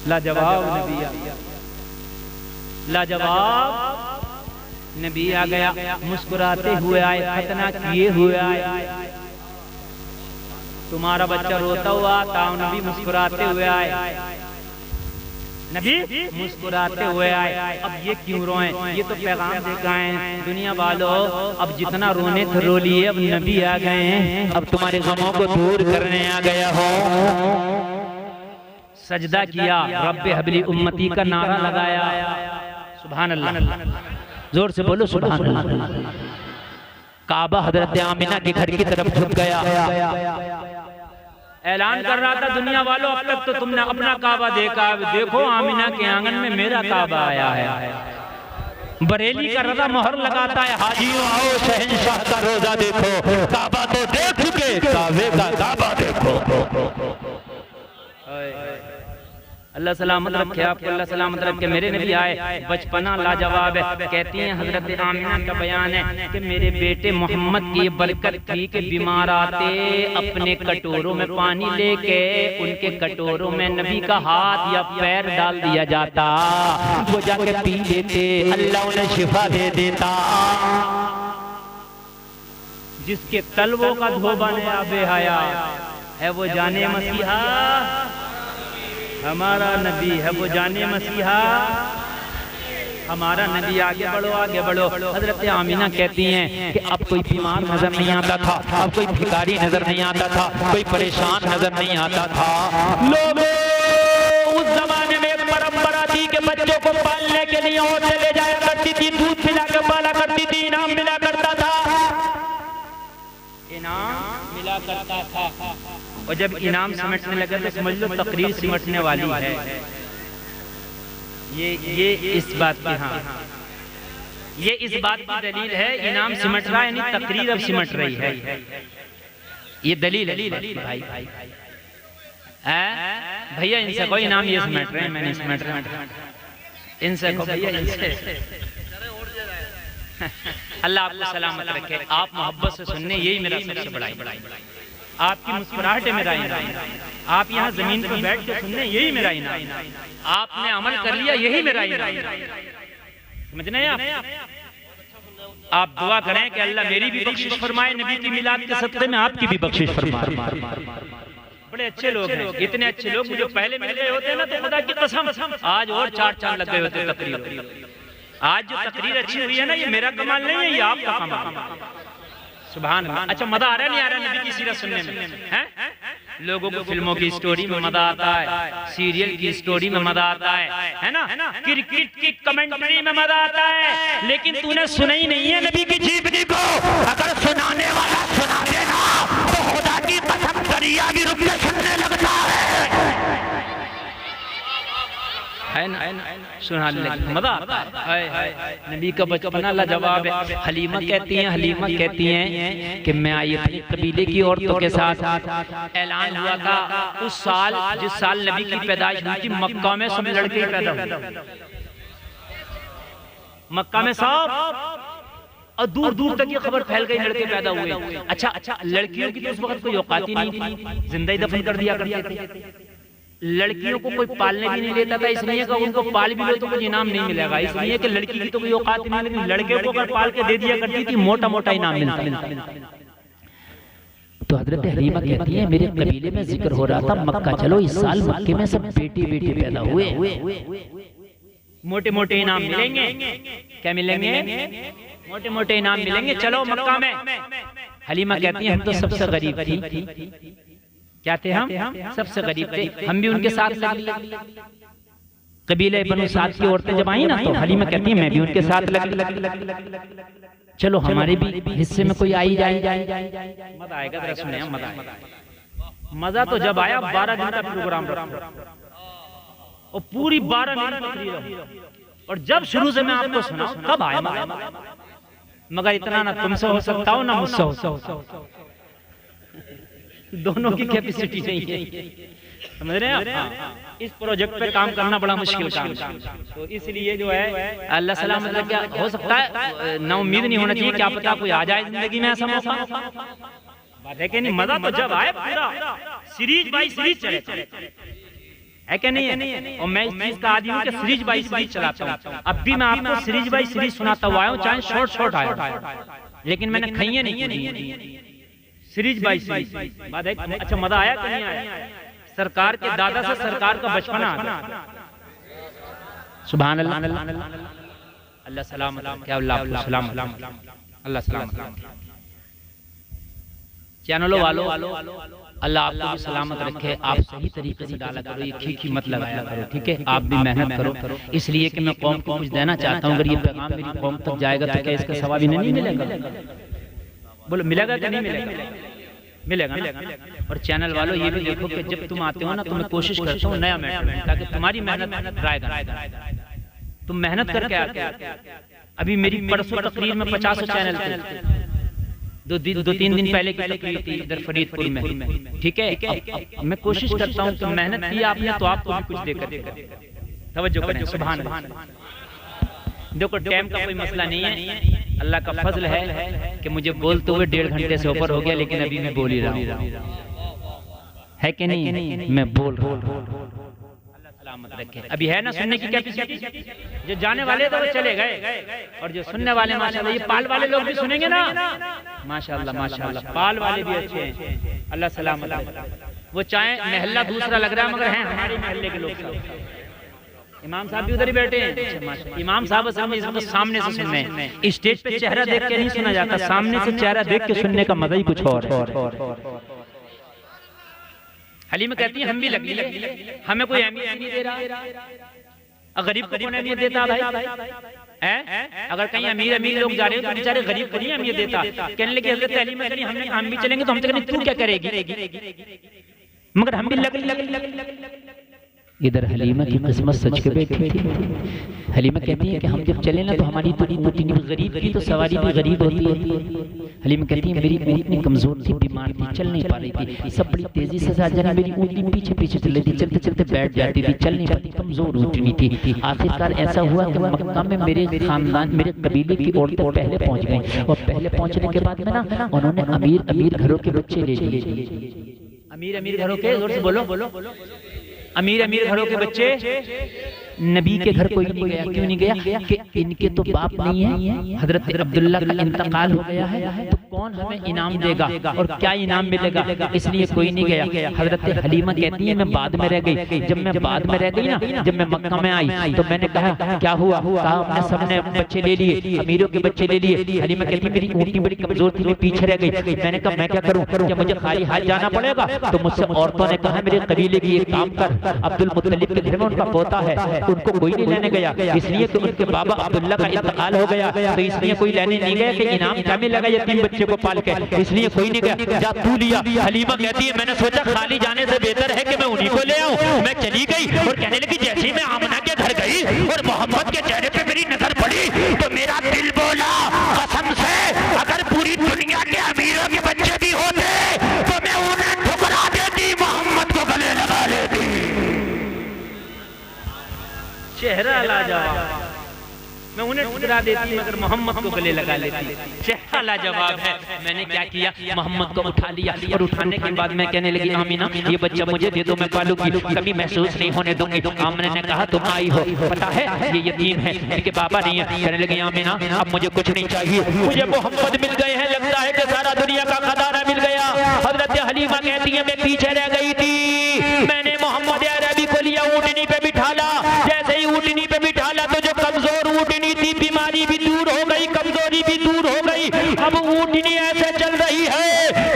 लाजवाब नबी आ गया, लाजवाब नबी आ गया, मुस्कुराते हुए आए, खतना किए हुए आए। तुम्हारा बच्चा रोता हुआ था, नबी मुस्कुराते हुए आए, नबी मुस्कुराते हुए आए। अब ये क्यों रोए, ये तो पैगाम देकर आए दुनिया वालों, अब जितना रोने थे रो लिए, अब नबी आ गए हैं, अब तुम्हारे गमों को दूर करने आ गया हो। सजदा किया, रब्बे हबली उम्मती का नारा लगाया, सुभान अल्लाह, जोर से बोलो सुभान अल्लाह। काबा हजरत आमिना के घर की तरफ झुक गया, ऐलान कर रहा था दुनिया वालों, अब तक तो तुमने अपना काबा देखा, देखो आमिना के आंगन में मेरा काबा आया है। बरेली का रजा मोहर लगाता है, हाजियों आओ शहंशाह का रोजा देखो, काबा तो देख चुके, काबे का काबा देखो। अल्लाह सलामत रखे आपको, अल्लाह सलामत रखे। मेरे नबी आए, बचपना लाजवाब है। कहती हैं हजरत आमिना का बयान है कि मेरे बेटे मोहम्मद की ये बरकत थी कि बीमार आते अपने कटोरों में पानी लेके उनके कटोरों में नबी का हाथ या पैर डाल दिया जाता, वो जाके पी लेते, अल्लाह उन्हें शिफा दे देता। जिसके तलवों का धोबा ने आबे हया है, वो जाने मसीहा हमारा नबी है, वो जाने मसीहा हमारा नबी। आगे बढ़ो आगे बढ़ो। हजरत आमिना कहती हैं कि अब कोई बीमार नजर नहीं आता था, अब कोई भिखारी नजर नहीं आता था, कोई परेशान नजर नहीं आता था। लोगों उस जमाने में एक परंपरा थी कि बच्चों को पालने के लिए और ले जाया करती थी, दूध पिला कर पाला करती थी, इनाम मिला करता था, इनाम मिला करता था। और जब इनाम सिमटने लगे तो समझ लो तकरीर सिमटने वाली है। ये इस बात की, हाँ ये इस बात की दलील है, इनाम सिमट रहा है यानी तकरीर अब सिमट रही है, ये दलील है भाई। भैया इनसे कोई इनाम ये सिमट रहे हैं, मैं नहीं सिमट रहा, इनसे को भैया इनसे। अल्लाह आपको सलामत रखे। आप मोहब्बत से सुनने, यही मेरा सबसे बड़ा आपकी मुस्कुराहट मेरा इनाम, आप यहाँ जमीन पर बैठ के सुनने, यही मेरा इनाम, आपने अमल कर लिया, यही मेरा इनाम। समझने आप दुआ करें कि अल्लाह मेरी भी बख्शिश फरमाए, नबी की मिलाद के सदक़े में आपकी भी बख्शिश फरमाए। बड़े अच्छे लोग हैं, इतने अच्छे लोग मुझे पहले मिल गए होते हैं ना तो खुदा की कसम आज और 4 चांद लग गए होते तकरीर। आज जो तकरीर अच्छी हुई है ना, ये मेरा कमाल नहीं है, ये आपका कमाल। सुभान अल्लाह। अच्छा मजा आ रहा है नहीं आ रहा नबी की सीरत सुनने में? हैं लोगों को फिल्मों की स्टोरी में मजा आता है, सीरियल की स्टोरी में मजा आता है ना, क्रिकेट की कमेंट्री में मजा आता है, लेकिन तूने सुना ही नहीं है नबी की जीवनी को। अगर सुनाने वाला सुना देना तो खुदा की कसम दरिया की रुक के सुनने लगता है ना, सुना मजा आता है। नबी का बचपना लाजवाब है। हलीमा कहती हैं कि मैं आई अपनी कबीले की औरतों के साथ, ऐलान हुआ था उस साल जिस साल नबी की पैदाइश हुई थी, मक्का में सब लड़के पैदा हुए, मक्का में सब, और दूर दूर तक ये खबर फैल गई लड़के पैदा हुए। अच्छा लड़कियों की तो उस वक्त कोई औकात ही नहीं थी, जिंदा ही दफन कर दिया करते थे। लड़कियों को कोई पालने भी नहीं लेता था, इसलिए कि उनको पाल भी लो तो कुछ इनाम नहीं मिलेगा, इसलिए कि लड़की की तो कोई औकात नहीं, लेकिन लड़के को अगर पाल के दे दिया करती थी मोटा मोटा इनाम मिलता। तो हजरत हलीमा कहती है मेरे कबीले में जिक्र हो रहा था मक्का चलो, इस साल मक्के में सब बेटी बेटी पैदा हुए, मोटे मोटे इनाम मिलेंगे। क्या मिलेंगे? मोटे मोटे इनाम मिलेंगे, चलो मक्का में। हलीमा कहती है हम तो सबसे गरीब थी। क्या थे हम? सबसे गरीब थे, हम भी उनके साथ लग। कबीले बनु साद की औरतें जब आई ना तो हलीमा कहती है मैं भी उनके साथ लग, चलो हमारे भी हिस्से में कोई आई जाए। मजा आएगा, जरा सुने, मजा आएगा। मजा तो जब आया 12 दिन का प्रोग्राम रखा और पूरी 12 दिन तकरीर रही। और जब शुरू से मैं आपको सुना कब आया मगर इतना ना तुमसे हो सकता हो ना मुझसे हो, दोनों की कैपेसिटी नहीं है, समझ रहे हैं आप? इस प्रोजेक्ट पे काम करना बड़ा मुश्किल काम है। तो इसलिए जो है अल्लाह सलाम, मतलब क्या हो सकता है ना, उम्मीद नहीं होना चाहिए, क्या पता कोई आ जाए जिंदगी में ऐसा मौका। बात है कि नहीं? मजा तो जब आए पूरा सीरीज बाई सीरीज चले है कि नहीं है? और मैं इस चीज का आदी हूँ कि सीरीज बाई सीरीज चलाता हूँ। अब भी मैं आपको सीरीज बाई सीरीज सुनाता हुआ आया हूँ, चाहे शॉर्ट शॉर्ट आया, लेकिन मैंने खइयां नहीं की, सीरीज बाई सीरीज। बात है अच्छा, मजा आया कि नहीं आया? सरकार के दादा से सरकार का बचपना आ, सुभान अल्लाह, अल्लाह सलाम, क्या अल्लाह सलाम, अल्लाह सलाम। चैनलों वालों अल्लाह आपको भी सलामत रखे, आप सही तरीके से डाला करो, ये खीखी मत लगाया करो, ठीक है? आप भी मेहनत करो, इसलिए कि मैं कौम को कुछ देना चाहता हूँ। अगर ये पैगाम मेरी कौम तक जाएगा तो क्या इसका सवाब इन्हें नहीं मिलेगा? बोलो मिलेगा कि नहीं मिलेगा? मिलेगा ना। और चैनल वालों ये भी देखो कि जब तुम आते हो ना तो मैं कोशिश करता हूँ नया मैटर, ताकि तुम्हारी मेहनत राय, तुम मेहनत करके आते। अभी मेरी परसों तकरीर में 50 चैनल थे, दो तीन दिन पहले की तकरीर थी इधर फरीदपुर में, ठीक है? अब मैं कोशिश करता हूँ कि मेहनत की आपने तो आपको भी कुछ देकर तवज्जो करें। सुभान अल्लाह। देखो टाइम का कोई मसला नहीं है, अल्लाह का फजल है कि मुझे बोलते हुए 1.5 घंटे से ऊपर हो गया, लेकिन अभी मैं बोल ही रहा हूँ, है कि नहीं? मैं बोल रहा हूँ, अल्लाह सलामत रखे। अभी है ना सुनने की कैपेसिटी? जो जाने वाले तो वो चले गए, और जो सुनने वाले माशाल्लाह, ये पाल वाले लोग भी सुनेंगे ना, माशाल्लाह माशाल्लाह, पाल वाले भी अच्छे हैं, अल्लाह सलामत रखे। वो चाहे महल्ला दूसरा लग रहा है मगर हैं हमारे महल्ले के लोग। इमाम साहब भी उधर ही बैठे हैं। इमाम साहब सामने से सुनने हैं, स्टेज पे चेहरा देख के नहीं सुना जाता, सामने से चेहरा देख के सुनने का मजा ही कुछ और है। हलीमा कहती है हम भी लगी, हमें कोई अहमियत नहीं दे रहा। गरीब को कौन अहमियत देता भाई? अगर कहीं अमीर लोग जा रहे हो तो बेचारे गरीब को नहीं अहमियत देता। कहने लगे हजरत हलीमा करी हम भी चलेंगे तो हम तो तू क्या करेगी? मगर हम भी लग। इधर हलीमा की किस्मत सच के बैठी थी। हलीमा कहती है कि हम जब चले ना तो हमारी गरीब की तो सवारी भी गरीब होती है। हलीमा कहती है मेरी ऊँटनी कमजोर थी, बीमार थी, चल नहीं पा रही थी, सब बड़ी तेजी से साजना मेरी ऊँटनी पीछे पीछे चल रही थी, चलते चलते बैठ जाती थी, चल नहीं पाती, कमजोर ऊँटनी थी। आखिरकार ऐसा हुआ कि मक्का में मेरे खानदान, मेरे कबीले की औरतें पहले पहुँच गई, और पहले पहुँचने के बाद में ना उन्होंने अमीर घरों के बच्चे ले लिए। अमीर घरों के, जोर से बोलो, अमीर घरों के बच्चे। नबी के घर कोई नहीं गया। क्यों नहीं गया? कि इनके तो बाप नहीं है, हजरत अब्दुल्ला का इंतकाल हो गया है, तो कौन हमें इनाम देगा और क्या इनाम मिलेगा, इसलिए कोई नहीं गया। हजरत हलीमा कहती है मैं बाद में रह गई। जब मैं बाद में रह गई ना, जब मैं मक्का में आई तो मैंने कहा क्या हुआ? कहा हमने सबने बच्चे ले लिए, अमीरों के बच्चे ले लिए। हलीमा कहती है मेरी ऊँटनी बड़ी कमजोर थी, मैं पीछे रह गई। मैंने कहा मैं क्या करूँ, क्या मुझे खाली हाथ जाना पड़ेगा? तो मुझसे औरतों ने कहा मेरे कबीले की एक काम कर, अब्दुल मुत्तलिब के घर में उनका पोता है, उनको कोई नहीं लेने गया, इसलिए कि उनके बाबा अब्दुल्ला का इंतकाल हो गया, तो इसलिए कोई लेने नहीं गया कि इनाम क्या मिलेगा यतीम बच्चे को पाल के, इसलिए कोई नहीं गया। जा तू लिया। हलीमा कहती है मैंने सोचा खाली जाने से बेहतर है कि मैं उन्हीं को ले आऊं। मैं चली गई और कहने लगी जैसे मैं आमना के घर गई और मोहम्मद के चेहरे पे मेरी नजर पड़ी तो मेरा दिल बोला कसम से अगर पूरी दुनिया के अमीरों के बच्चे भी होते तो मैं उन्हें ठुकरा देती, मोहम्मद को गले लगा लेती। चेहरा लाजवाब, मैं उन्हें ठुकरा देती मगर मोहम्मद को गले लगा लेती। चेहरा लाजवाब है। मैंने क्या किया, मोहम्मद को उठा लिया और उठाने के बाद मैं कहने लगी आमीना ये बच्चा मुझे दे दो, मैं पालूंगी, कभी महसूस नहीं होने दूंगी। आमिना ने कहा तुम आई हो, पता है ये यतीम है, इनके बाबा नहीं है। कहने लगी आमीना अब मुझे कुछ नहीं चाहिए, मुझे मोहम्मद मिल गए हैं, लगता है कि सारा दुनिया का खजाना मिल गया। हजरत पीछे रह गई थी। मैंने मोहम्मद अरबी को लिया, ऊँटनी पे बिठाला। जैसे ही ऊँटनी पे बिठाला तो जो कमजोर ऊँटनी थी, बीमारी भी दूर हो गई, कमजोरी भी दूर हो गई। अब ऊँटनी ऐसे चल रही है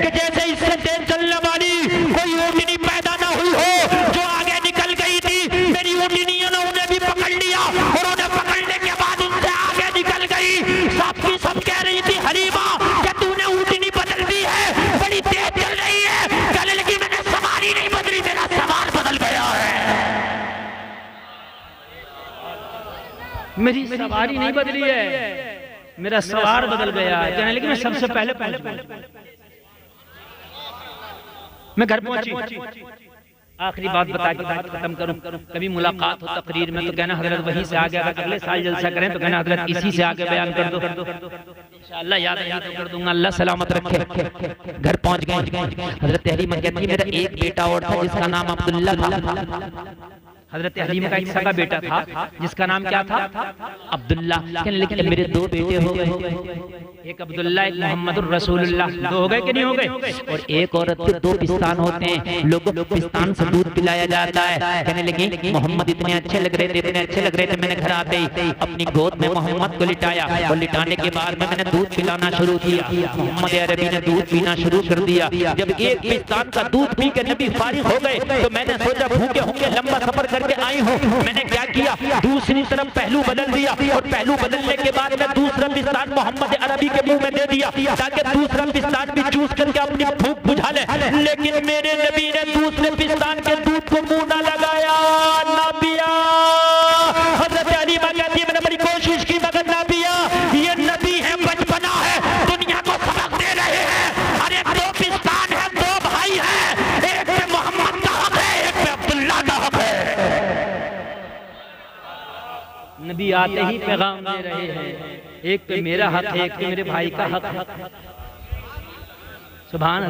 कि जैसे इससे तेज चलने वाली कोई ऊँटनी पैदा ना हुई हो। जो आगे निकल गई थी मेरी ऊँटनियों ने उन्हें भी पकड़ लिया और उन्हें पकड़ने के बाद उनसे आगे निकल गई। सब की सब कह रही थी हलीमा क्या तूने ऊँटनी बदल दी है, बड़ी तेज चल रही है। कहने लगी मैंने सवारी नहीं बदली, मेरा सवार बदल गया है। मेरी सवारी नहीं बदली है, मेरा सवार बदल गया है। कहने लगी मैं सबसे पहले मैं घर पहुंची। आखिरी बात बता के बात खत्म करूं। कभी मुलाकात हो तकरीर में तो कहना हजरत वहीं से आगे, अगर अगले साल जलसा करें तो कहना हजरत इसी से आगे बयान कर दो। इंशाअल्लाह याद कर दूंगा। अल्लाह सलामत रखे। घर पहुंच गए। हजरत हलीमा कहती मेरा एक बेटा और था जिसका नाम अब्दुल्ला था। हजरत हलीमा का एक सगा बेटा था जिसका नाम क्या था? अब्दुल्ला। कहने लेकिन मेरे दो बेटे हो गए, एक अब्दुल्ला एक मोहम्मदुर रसूलुल्लाह। दो हो गए कि नहीं हो गए? और एक औरत के दो पिस्तान होते हैं, लोगों को पिस्तान से दूध पिलाया जाता है। कहने लगी मोहम्मद इतने अच्छे लग रहे थे, इतने अच्छे लग रहे थे। मैंने घर आते ही अपनी गोद में मोहम्मद को लिटाया और लिटाने के बाद में मैंने दूध पिलाना शुरू किया। मोहम्मद अरबी ने दूध पीना शुरू कर दिया। जब एक पिस्तान का दूध पी के नबी फारिग हो गए तो मैंने सोचा भूखे होंगे, लंबा सफर करके आई हूँ। मैंने क्या किया, दूसरी तरफ पहलू बदल दिया और पहलू बदलने के बाद में दूसरा पिस्तान मोहम्मद अरबी के मुंह में दे दिया ताकि दूसरा पिस्तान भी चूस करके अपनी भूख बुझा ले। लेकिन मेरे नबी ने दूसरे पिस्तान के दूध को मुंह ना लगाया, ना पिया। हजरत हलीमा कहती है मैंने बड़ी कोशिश की मगर ना पिया। ये नबी है, बचपना है, दुनिया को सबक दे रहे हैं। अरे दो पिस्तान है, दो भाई है, एक पे मोहम्मद का हक है, एक पे अब्दुल्ला का हक है। नबी आते ही पैगाम दे रहे हैं, एक पे मेरा हक है, एक पे मेरे भाई का हक है। सुभान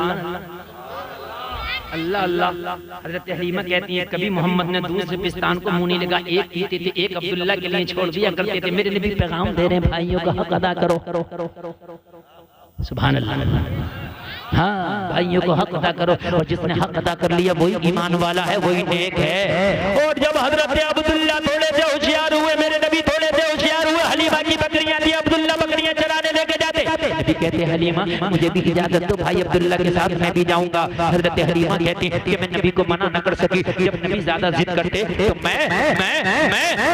अल्लाह, अल्लाह अल्लाह। हजरत हलीमा कहती है कभी मोहम्मद ने दूसरे पिस्तान को मुंह नहीं लगा, एक पीते थे, एक अब्दुल्ला के लिए छोड़ दिया करते थे। मेरे नबी पैगाम दे रहे हैं भाइयों का हक अदा करो। सुभान अल्लाह। हाँ, भाइयों को हक अदा करो और जिसने हक अदा कर लिया वही ईमान वाला है, वही नेक है। और जब हजरत अब्दुल्ला थोड़े से होशियार हुए, मेरे नबी थोड़े से होशियार हुए, हलीमा की बकरियां थी, अब्दुल्ला बकरियां चराने लेके जाते। नबी कहते हलीमा मुझे भी इजाजत दो, भाई अब्दुल्ला के साथ मैं भी जाऊंगा। हजरत हलीमा कहती है कि मैं नबी को मना न कर सकी। जब नबी ज्यादा जिद करते तो मैं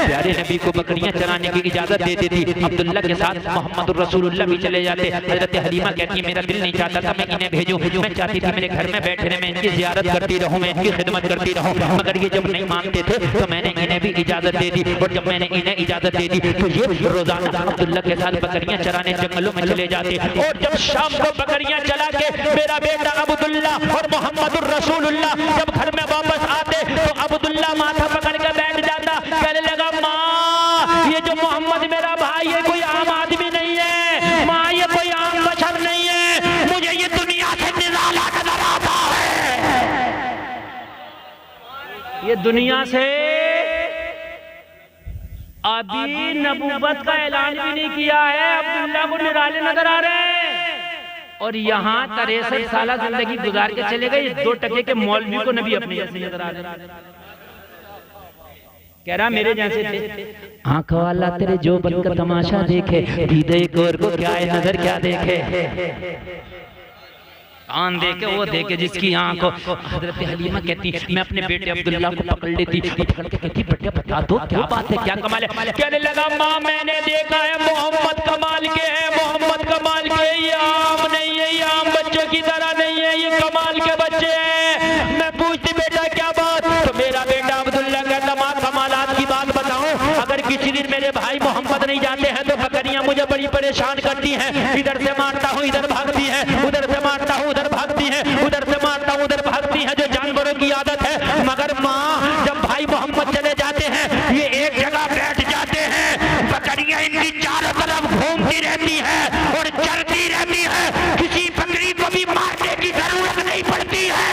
प्यारे नबी को बकरियां चराने की इजाजत दे देती। अब्दुल्ला के साथ मोहम्मद रसूलुल्लाह भी चले जाते। हजरत हलीमा कहती है मेरा दिल नहीं चाहता था मैं इन्हें भेजूं, मैं चाहती थी मेरे घर में बैठे रहे, मैं इनकी जियारत करती रहूं, मैं इनकी खिदमत करती रहूं। मगर ये जब नहीं मानते थे तो मैंने इन्हें भी इजाजत दे दी। और जब मैंने इन्हें इजाजत दे दी तो ये रोजाना अब्दुल्ला के साथ बकरियां चराने जंगलों में चले जाते। और जब शाम को बकरियां चला के मेरा बेटा अब्दुल्ला और मोहम्मद रसूलुल्लाह जब घर में वापस आते तो अब्दुल्ला माथा पकड़ के बैठ जाता। कहने लगा माँ ये जो मोहम्मद मेरा भाई है कोई आम आदमी नहीं है, माँ ये कोई आम बशर नहीं है, मुझे ये दुनिया से निराला नजर आता है। ये दुनिया से अभी नबूवत का ऐलान भी नहीं किया है, अब्दुल्ला को निराले नजर आ रहे हैं। और यहाँ 63 साल जिंदगी गुजार के चले गए, 2 टके के मौलवी को नबी अपने जैसे नजर आ रहे हैं। कह रहा मेरे जैसे थे, आंख वाला तेरे जो बन का तमाशा देखे, हृदय गोर को क्या है नजर क्या देखे। कान देखे वो देखे जिसकी आंख हो। हजरत हलीमा कहती मैं अपने बेटे अब्दुल्ला को पकड़ लेती, पकड़ के कहती बेटे बता दो क्या बात है, क्या कमाल है। कहने लगा माँ मैंने देखा है मोहम्मद कमाल के है, मोहम्मद कमाल के, ये आम नहीं है, ये आम बच्चों की तरह नहीं है, ये कमाल के बच्चे हैं। मैं पूछती बेटा क्या बात, तो मेरा बेटा अब्दुल्ला कहता माँ कमालात की बात बताऊं, अगर किसी दिन मेरे भाई मोहम्मद नहीं जाते हैं तो बकरियां मुझे बड़ी परेशान करती हैं, इधर से मारता हूँ इधर भागती है, उधर से मारता हूँ उधर भागती है, उधर से मारता हूँ उधर भागती है, जो जानवरों की आदत है। मगर माँ जब भाई मोहम्मद चले जाते हैं ये एक जगह बैठ जाते हैं, बकरियां इनकी चारों तरफ घूमती रहती है और चरती रहती है, किसी बकरी को भी मारने की जरूरत नहीं पड़ती है।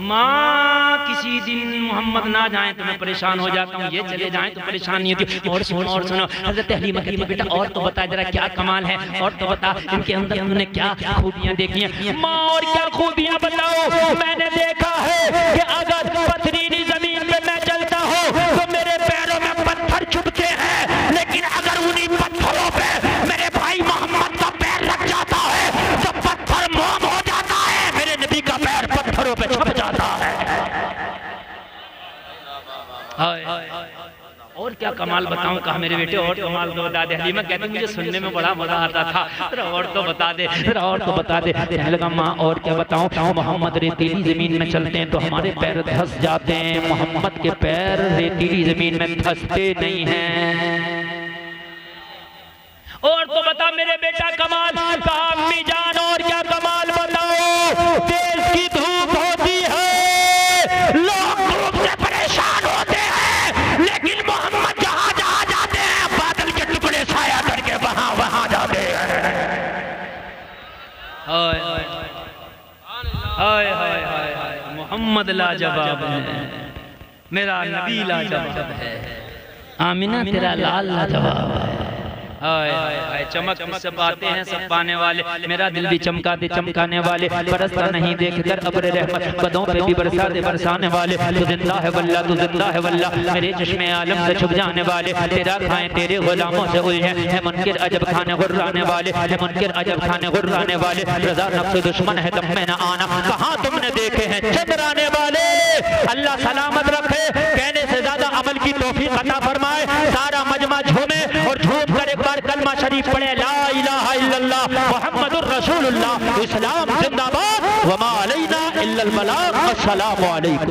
माँ किसी किसी दिन मोहम्मद ना जाए तो मैं परेशान हो जाता हूँ, ये चले जाएं तो परेशान नहीं होती। और सुनो हज़रत हलीमा कहती बेटा और तो बता जरा क्या कमाल है, और तो बता इनके अंदर हमने क्या खूबियां देखी हैं। माँ और क्या खूबियां बताओ। मैंने देखा है कि अगर पथरीली जमीन पे मैं चलता हूँ तो मेरे पैरों में पत्थर चुभते हैं, लेकिन अगर उन्हीं पत्थरों पे मेरे भाई मोहम्मद का पैर लग जाता है तो पत्थर मोम हो जाता है, मेरे नबी का पैर पत्थरों पे छुप जाता है। और क्या कमाल बताऊं, कहा मेरे बेटे और कमाल तो बता दे। हलीमा कहती मुझे सुनने में बड़ा मजा आता था, जरा और तो बता दे, जरा और तो बता दे। कहने लगा माँ और क्या बताऊं, मोहम्मद रेतीली जमीन में चलते हैं तो हमारे पैर धंस जाते हैं, मोहम्मद के पैर रेतीली जमीन में धंसते नहीं हैं। और तो बता मेरे बेटा कमाल, कहा अम्मी जान और क्या कमाल बताओ। तेज की धूप होती है, लोग धूप से परेशान होते हैं, लेकिन मोहम्मद जहां जहां जाते हैं बादल के टुकड़े छाया करके वहां वहां जाते हैं। हाय हाय हाय हाय, मोहम्मद लाजवाब है, मेरा नबी लाजवाब है, आमिना तेरा लाल लाजवाब है। चमक सब आते हैं सब पाने वाले, मेरा दिल भी चमका दे चमकाने वाले, बरसता नहीं देख कर अब्र रहमत, बदों पे भी बरसा दे बरसाने वाले। तू जिंदा है वल्ला, तू जिंदा है वल्ला, मेरे चश्मे आलम से छुप जाने वाले, तेरा खाएं तेरे गुलामों से उलझे है मुनकिर अजब खाने गुर्राने वाले, है मुनकिर अजब खाने गुर्राने वाले। रजा नफ्स दुश्मन है तब में न आना, कहाँ तुमने देखे हैं चंद्राने वाले। अल्लाह सलामत रखे, कहने से ज्यादा अमल की तौफीक अता फरमाए। सारा मजमा झूमे और झूम कर एक बार कलमा शरीफ पढ़े, ला इलाहा इल्लल्लाह मुहम्मदुर रसूलुल्लाह। इस्लाम जिंदाबाद, वमा अलैना इल्लल बलाग। अस्सलामु अलैकुम।